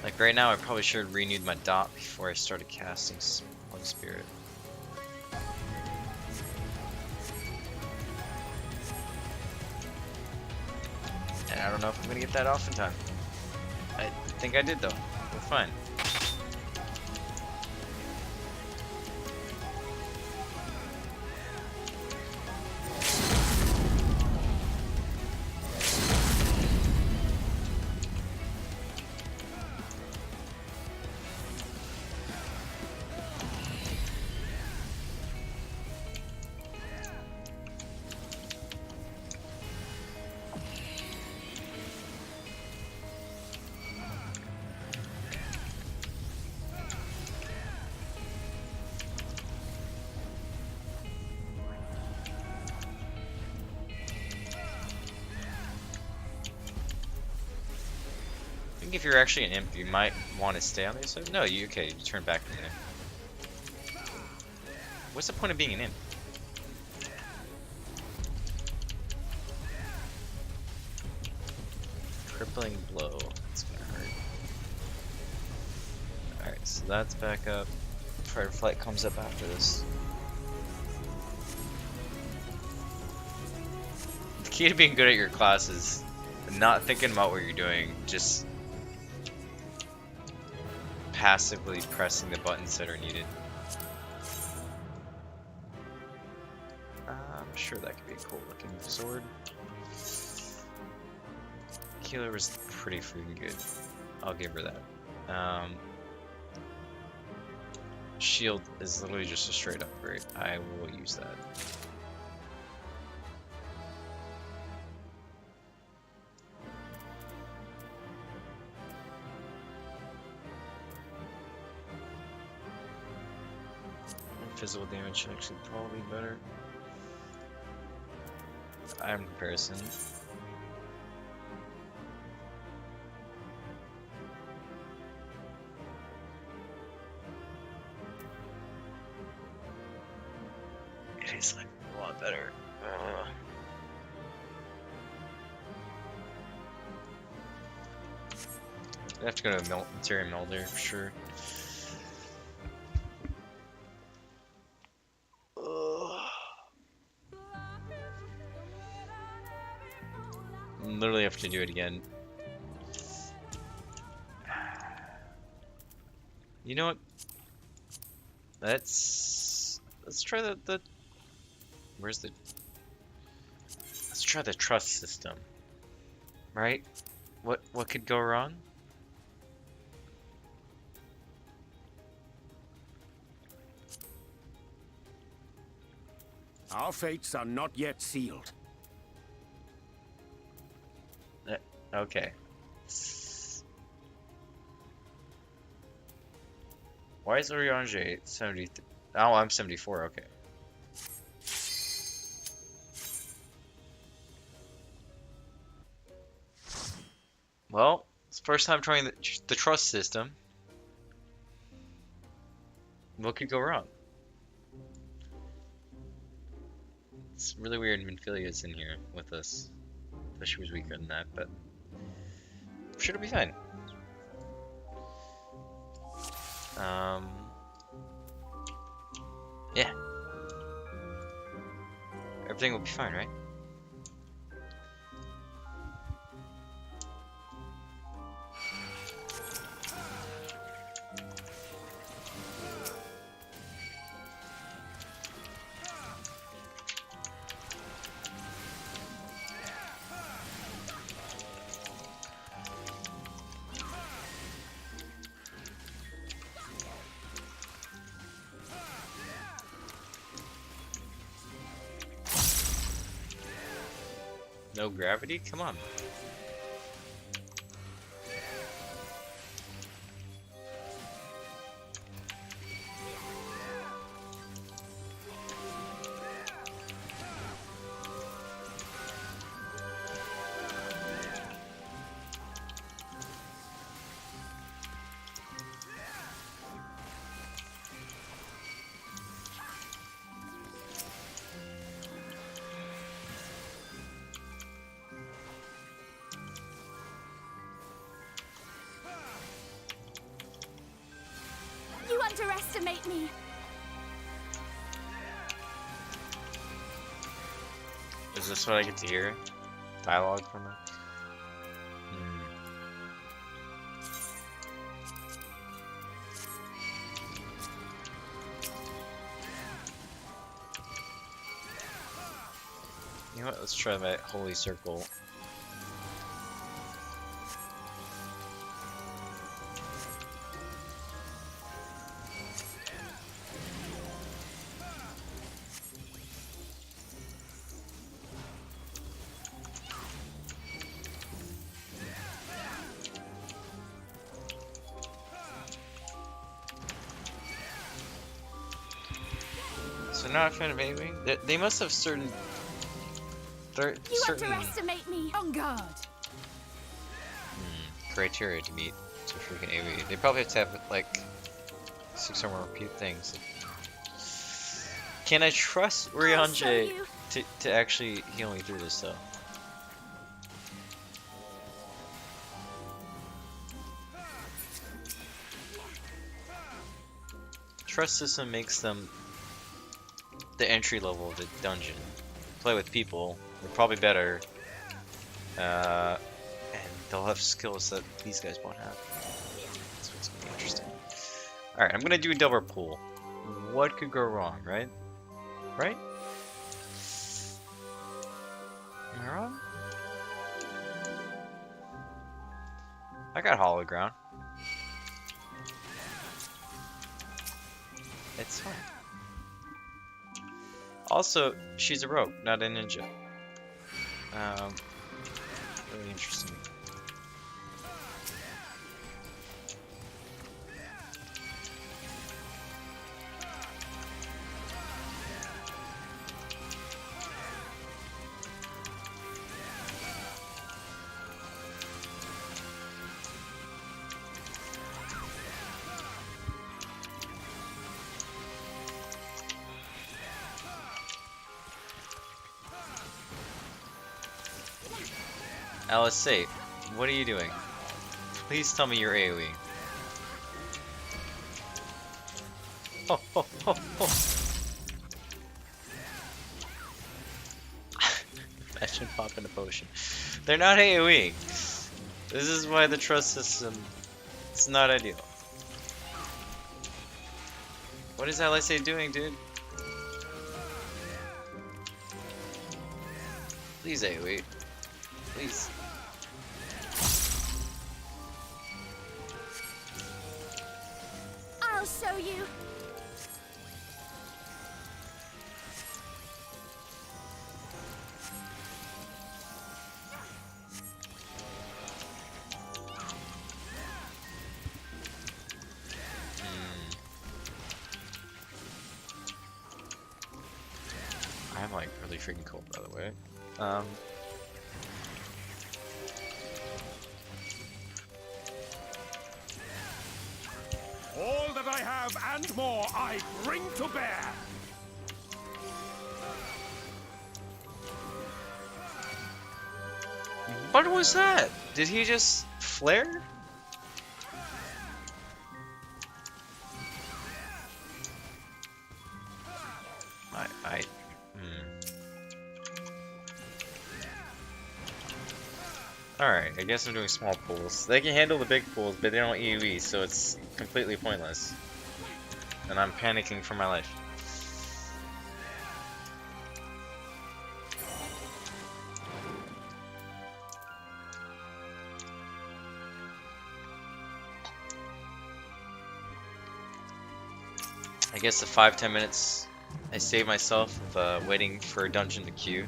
Like right now I probably should have renewed my dot before I started casting Holy Spirit. And I don't know if I'm gonna get that off in time. I think I did though. We're fine. I think if you're actually an imp, you might want to stay on the other side. No, you turn back from there. What's the point of being an imp? Crippling blow. That's gonna hurt. Alright, so that's back up. Fighter Flight comes up after this. The key to being good at your class is not thinking about what you're doing, just passively pressing the buttons that are needed. I'm sure that could be a cool looking sword. Healer was pretty freaking good. I'll give her that. Shield is literally just a straight upgrade. I will use that. Physical damage actually probably better. Item comparison. It is like a lot better. I have to go to Materia Melder for sure. Literally have to do it again. You know what? Let's try the where's the let's try the trust system. Right? What could go wrong? Our fates are not yet sealed. Okay. Why is Oriange 73? Oh, I'm 74, okay. Well, it's the first time trying the trust system. What could go wrong? It's really weird Minfilia's in here with us. I wish she was weaker than that, but I'm sure it'll be fine. Yeah. Everything will be fine, right? No gravity? Come on. You underestimate me. Is this what I get to hear? Dialogue from her? You know what? Let's try that holy circle. So not a fan of AoE? They must have certain... You underestimate me. On guard. criteria to meet to freaking AoE. They probably have to have like 6 or more repeat things. Can I trust Ryanje to actually heal me through this though? Trust system makes them the entry level of the dungeon. Play with people, they're probably better, and they'll have skills that these guys won't have. That's what's gonna be interesting. Alright, I'm gonna do a double pull. What could go wrong, right? Right? Am I wrong? I got hollow ground. It's fine. Also, she's a rogue, not a ninja. Really interesting. LSA, what are you doing? Please tell me you're AoE. Oh, oh, oh, oh. Imagine popping a potion. They're not AoE. This is why the trust system is not ideal. What is LSA doing, dude? Please AoE. Please. I'll show you. I'm like really freaking cold, by the way. All that I have and more I bring to bear. What was that? Did he just flare? Alright, I guess I'm doing small pools. They can handle the big pools, but they don't AoE, so it's completely pointless. And I'm panicking for my life. I guess the 5-10 minutes I save myself waiting for a dungeon to queue.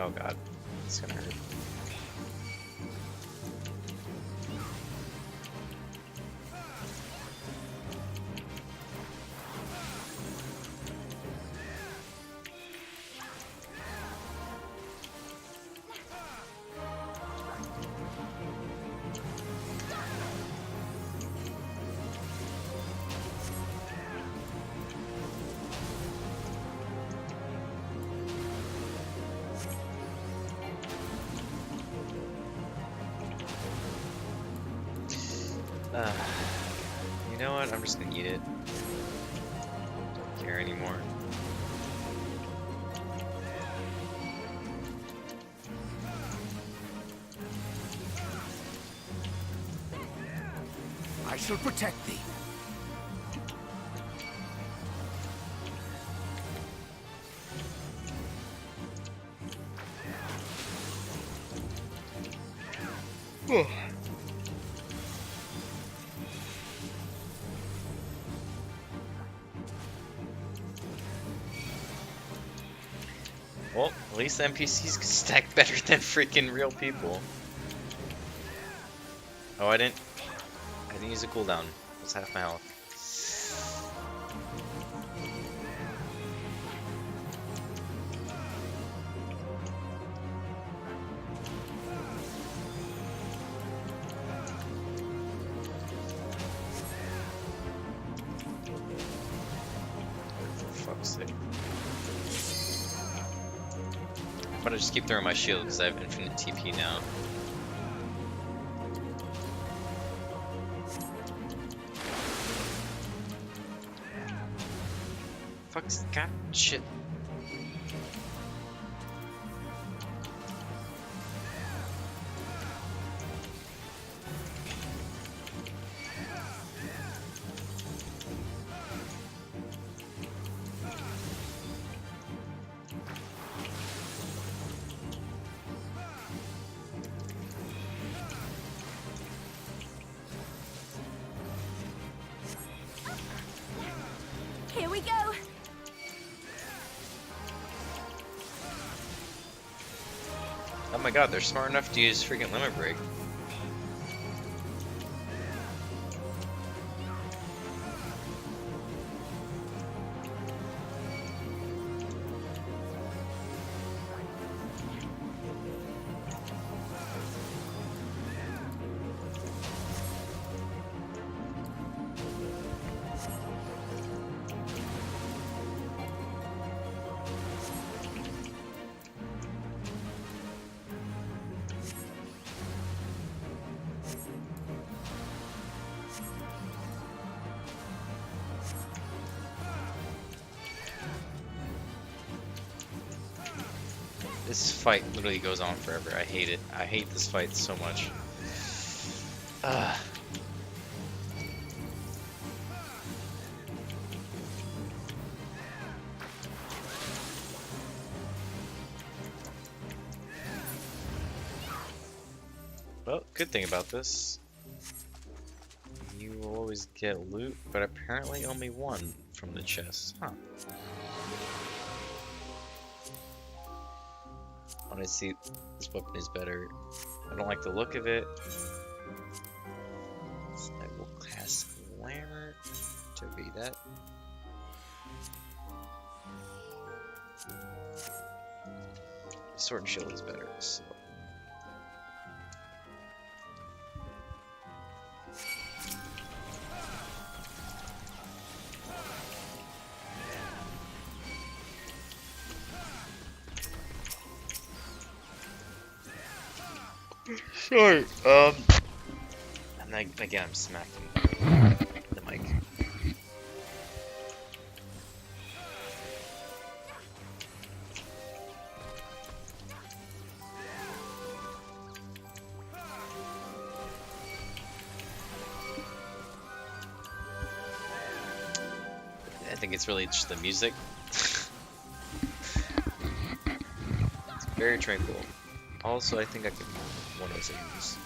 Oh god, it's gonna hurt. You know what? I'm just gonna eat it. Don't care anymore. I shall protect thee. Well, at least the NPCs can stack better than freaking real people. Oh, I didn't use a cooldown. It's half my health. For fuck's sake. I'm gonna just keep throwing my shield because I have infinite TP now. Fuck's god shit. Here we go! Oh my god, they're smart enough to use freaking limit break. This fight literally goes on forever. I hate it. I hate this fight so much. Ugh. Well, good thing about this, you will always get loot, but apparently only one from the chest. Huh. I want to see this weapon is better. I don't like the look of it. So I will cast Glamour to be that. Sword and Shield is better, so. Sorry, and again, I'm smacking the mic. I think it's really just the music. It's very tranquil. Also, I think I can one of those things.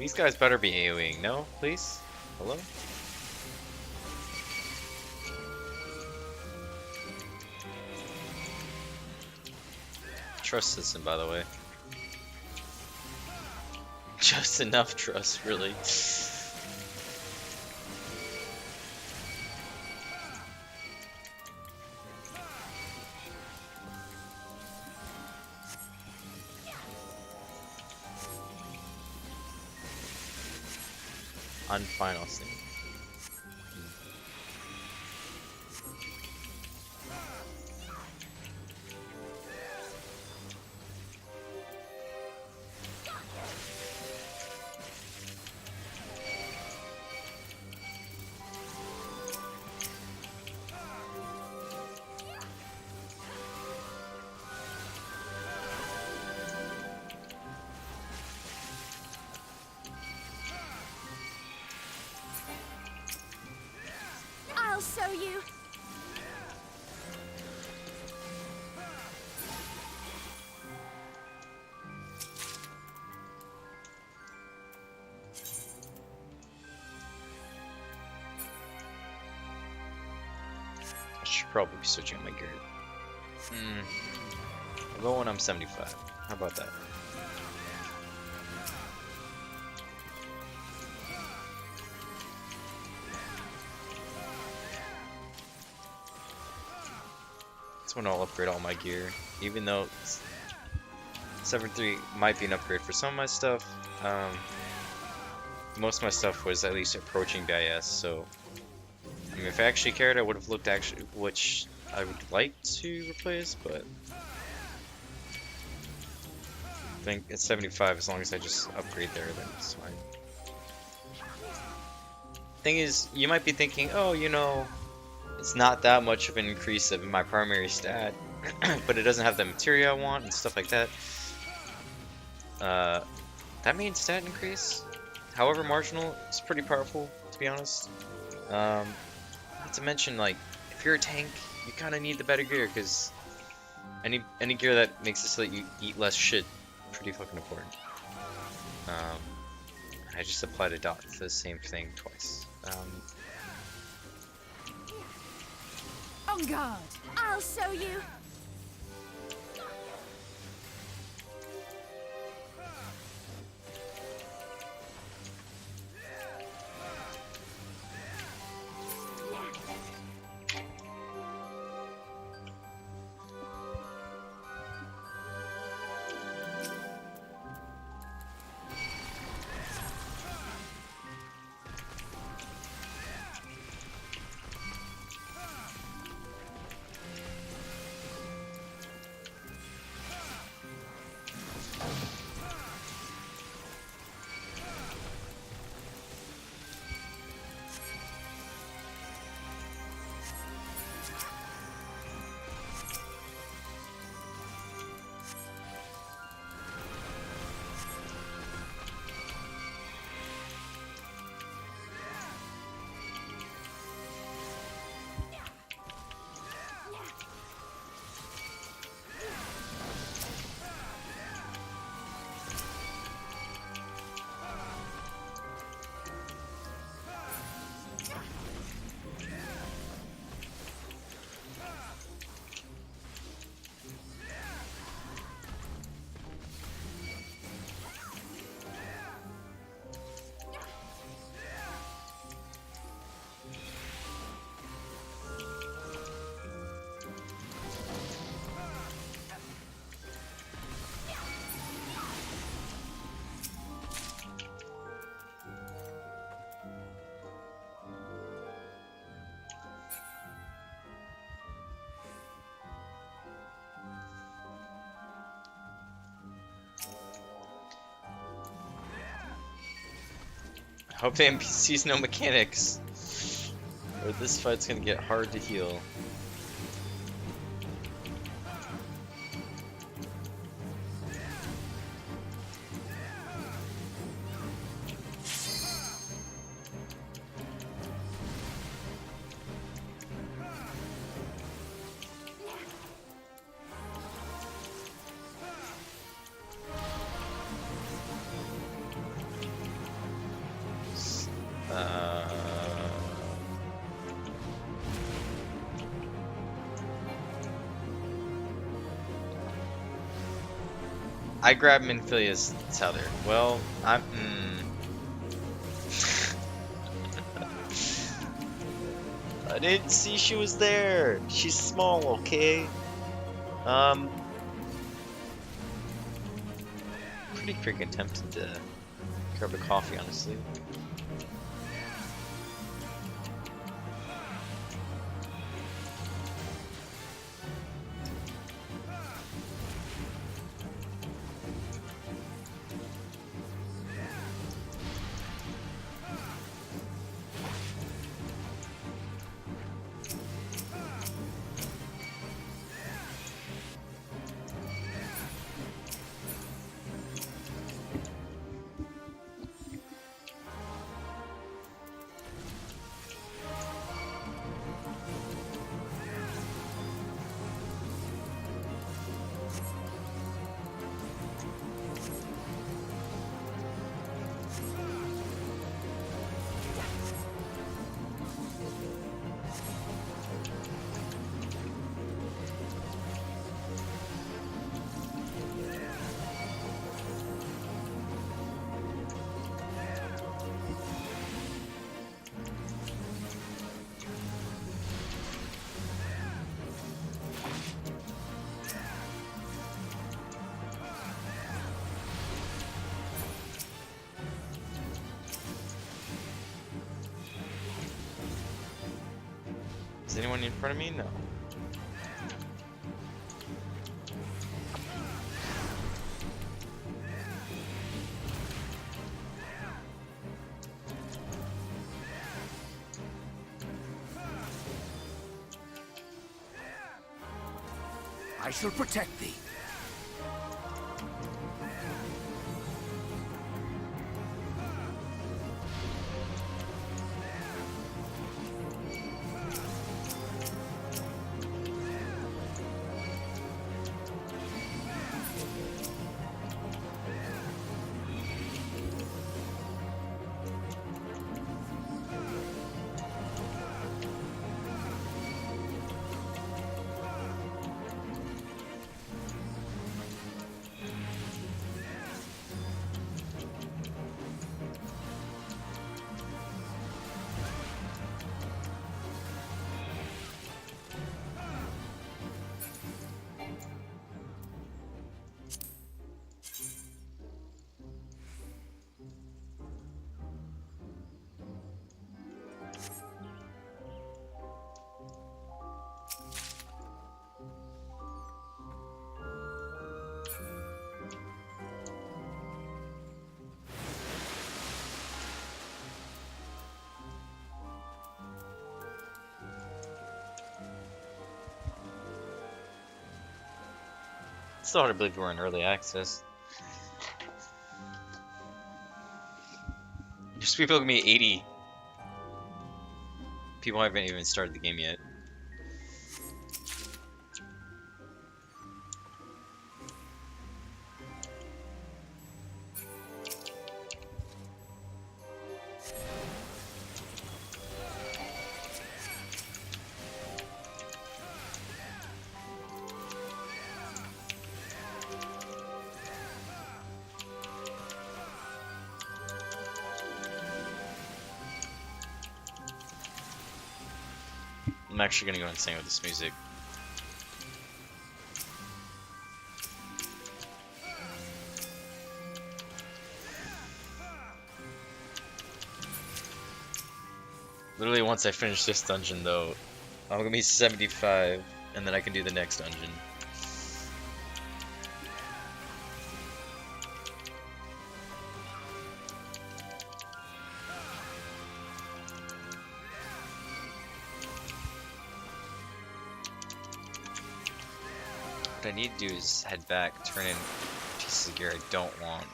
These guys better be AoEing. No, please? Hello? Trust system, by the way. Just enough trust, really. On final scene. I'll show you. I should probably be switching my gear. I'll go when I'm 75. How about that? That's when I'll upgrade all my gear. Even though 7.3 might be an upgrade for some of my stuff, most of my stuff was at least approaching BIS, so I mean, if I actually cared, I would have looked actually which I would like to replace, but I think at 75, as long as I just upgrade there, then it's fine. Thing is, you might be thinking, oh, you know, it's not that much of an increase of my primary stat, but it doesn't have the material I want and stuff like that. That means stat increase, however marginal, it's pretty powerful, to be honest. Not to mention, like, if you're a tank, you kind of need the better gear, because any gear that makes it so that you eat less shit, pretty fucking important. I just applied a dot to the same thing twice. On guard! I'll show you. Hope the NPCs know mechanics, or this fight's gonna get hard to heal. I grabbed Minfilius Tether. Well, I'm. I didn't see she was there. She's small, okay? Pretty freaking tempted to grab a coffee, honestly. Is anyone in front of me? No. I shall protect thee. It's still hard to believe we're in early access. Just people give me 80. People haven't even started the game yet. I'm actually gonna go insane with this music. Literally, once I finish this dungeon, though, I'm gonna be 75, and then I can do the next dungeon. What I need to do is head back, turn in pieces of gear I don't want.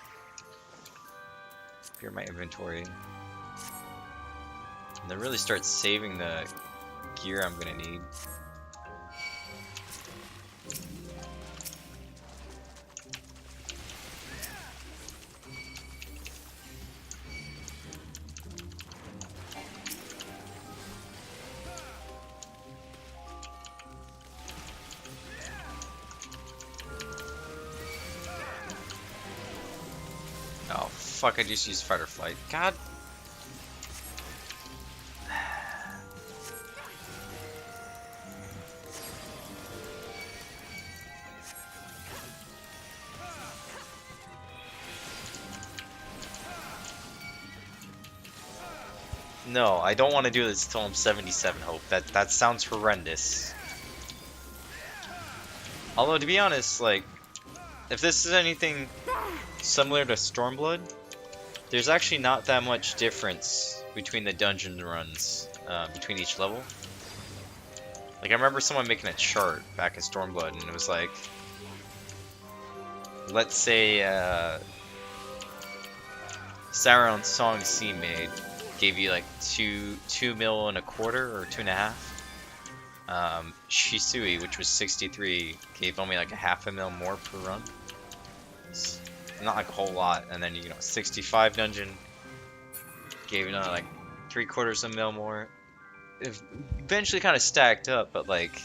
Clear my inventory. And then really start saving the gear I'm gonna need. fuck, I just used fight or flight. God. No, I don't want to do this until I'm 77, Hope. That sounds horrendous. Although, to be honest, like, if this is anything similar to Stormblood, there's actually not that much difference between the dungeon runs, between each level. Like, I remember someone making a chart back in Stormblood, and it was like, let's say, Sauron's Song C made gave you like 2 mil and a quarter or 2.5. Shisui, which was 63, gave only like a half a mil more per run. It's not like a whole lot. And then 65 dungeon gave another like 3/4 of a mil more. It eventually kind of stacked up, but like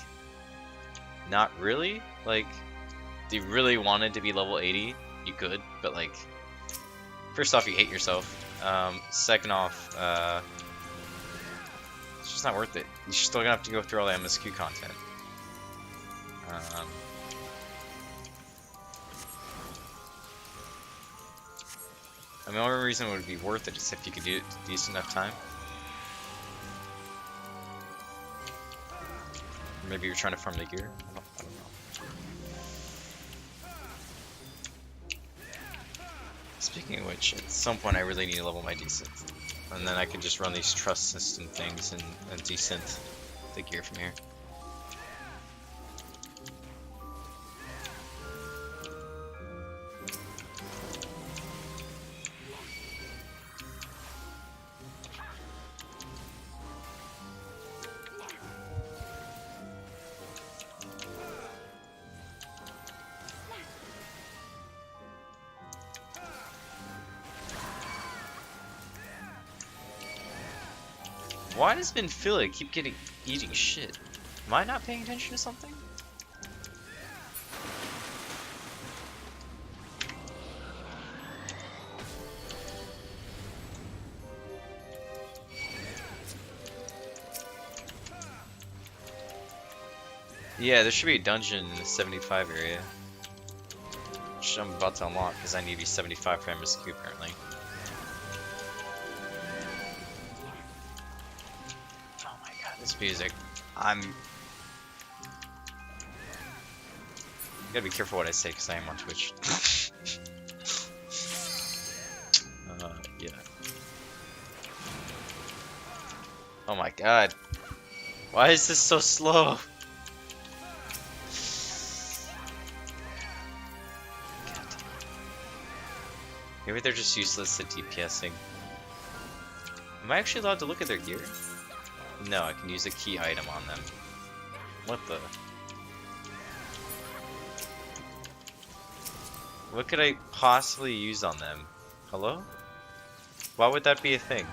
not really. Like, if you really wanted to be level 80, you could, but like, first off, you hate yourself. Second off, it's just not worth it. You're still gonna have to go through all the MSQ content. I mean, the only reason it would be worth it is if you could do it in decent enough time. Or maybe you're trying to farm the gear. I don't know. Speaking of which, at some point I really need to level my decent. And then I can just run these trust system things and decent the gear from here. Why does Benphila keep eating shit? Am I not paying attention to something? Yeah, there should be a dungeon in the 75 area, which I'm about to unlock because I need to be 75 for MSQ apparently. This music, you gotta be careful what I say because I am on Twitch. Yeah. Oh my god. Why is this so slow? Maybe they're just useless at DPSing. Am I actually allowed to look at their gear? No, I can use a key item on them. What the? What could I possibly use on them? Hello? Why would that be a thing?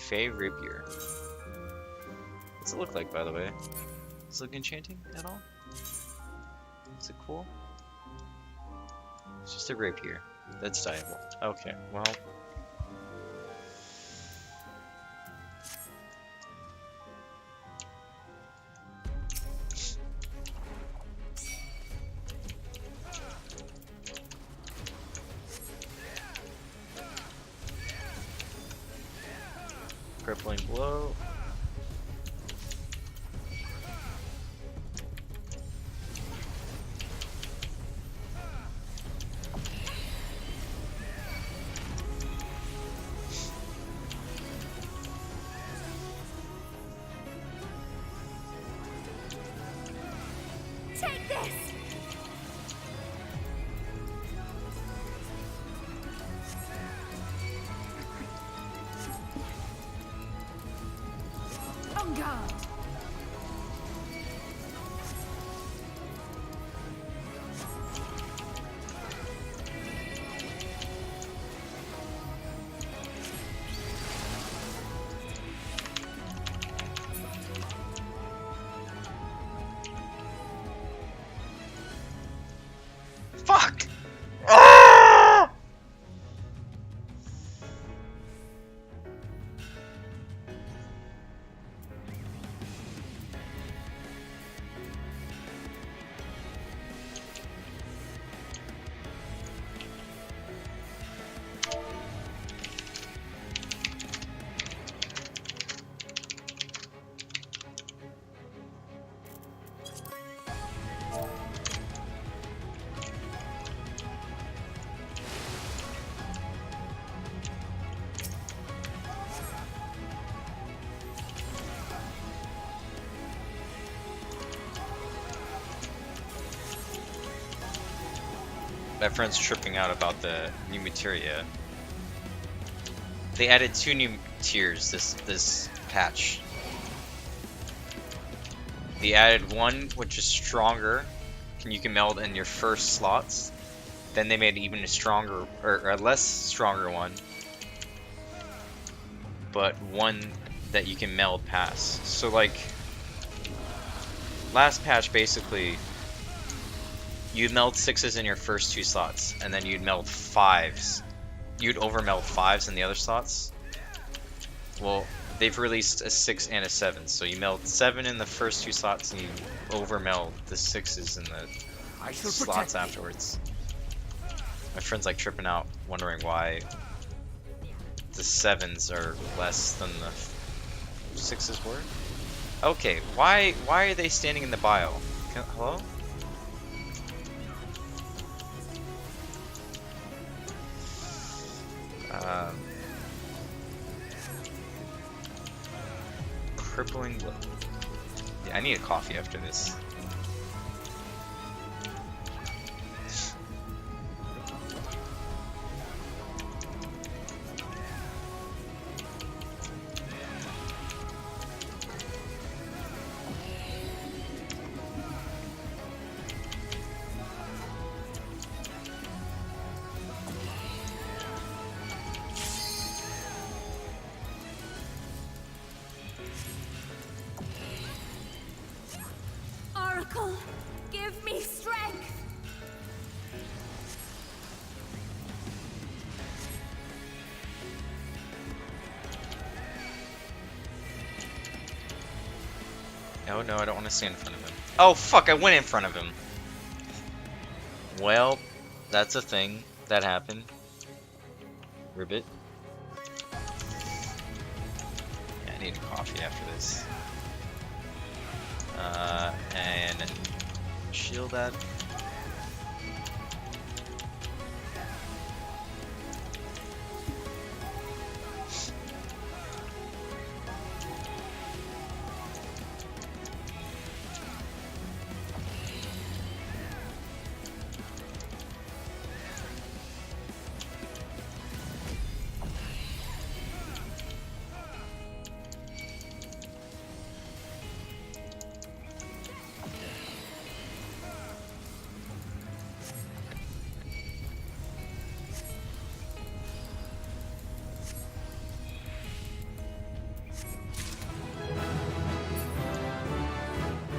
Fey Rapier. What's it look like, by the way? Does it look enchanting at all? Is it cool? It's just a rapier. That's dyeable. Okay, well. Crippling blow. Take this! On guard! My friend's tripping out about the new materia. They added 2 new tiers this patch. They added one which is stronger, and you can meld in your first slots. Then they made even a stronger or a less stronger one, but one that you can meld past. So like last patch, basically you'd meld 6s in your first 2 slots, and then you'd meld 5s. You'd overmeld 5s in the other slots. Well, they've released a 6 and a 7, so you meld 7 in the first 2 slots, and you overmeld the 6s in the slots afterwards. My friend's like tripping out, wondering why the 7s are less than the 6s were. Okay, why are they standing in the bio? Hello? Crippling. Yeah, I need a coffee after this. Oracle, give me strength! Oh no, I don't want to stand in front of him. Oh fuck, I went in front of him. Well, that's a thing that happened. Ribbit. Yeah, I need a coffee after this. And shield that.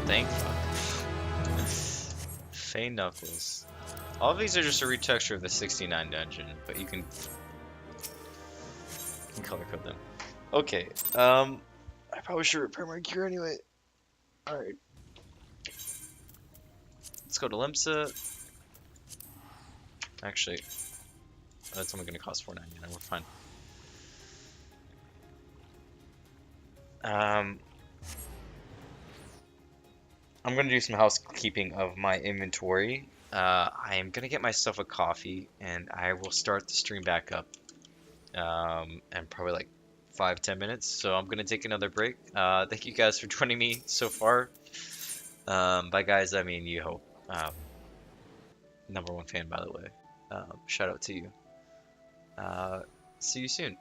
Thank fuck. Fey Knuckles. All of these are just a retexture of the 69 dungeon, but you can color code them. Okay, I probably should repair my gear anyway. Alright. Let's go to Limsa. Actually, that's only going to cost $4.99, we're fine. I'm going to do some housekeeping of my inventory. I am going to get myself a coffee, and I will start the stream back up in probably like 5-10 minutes. So I'm going to take another break. Thank you guys for joining me so far. By guys, I mean you. #1 fan, by the way. Shout out to you. See you soon.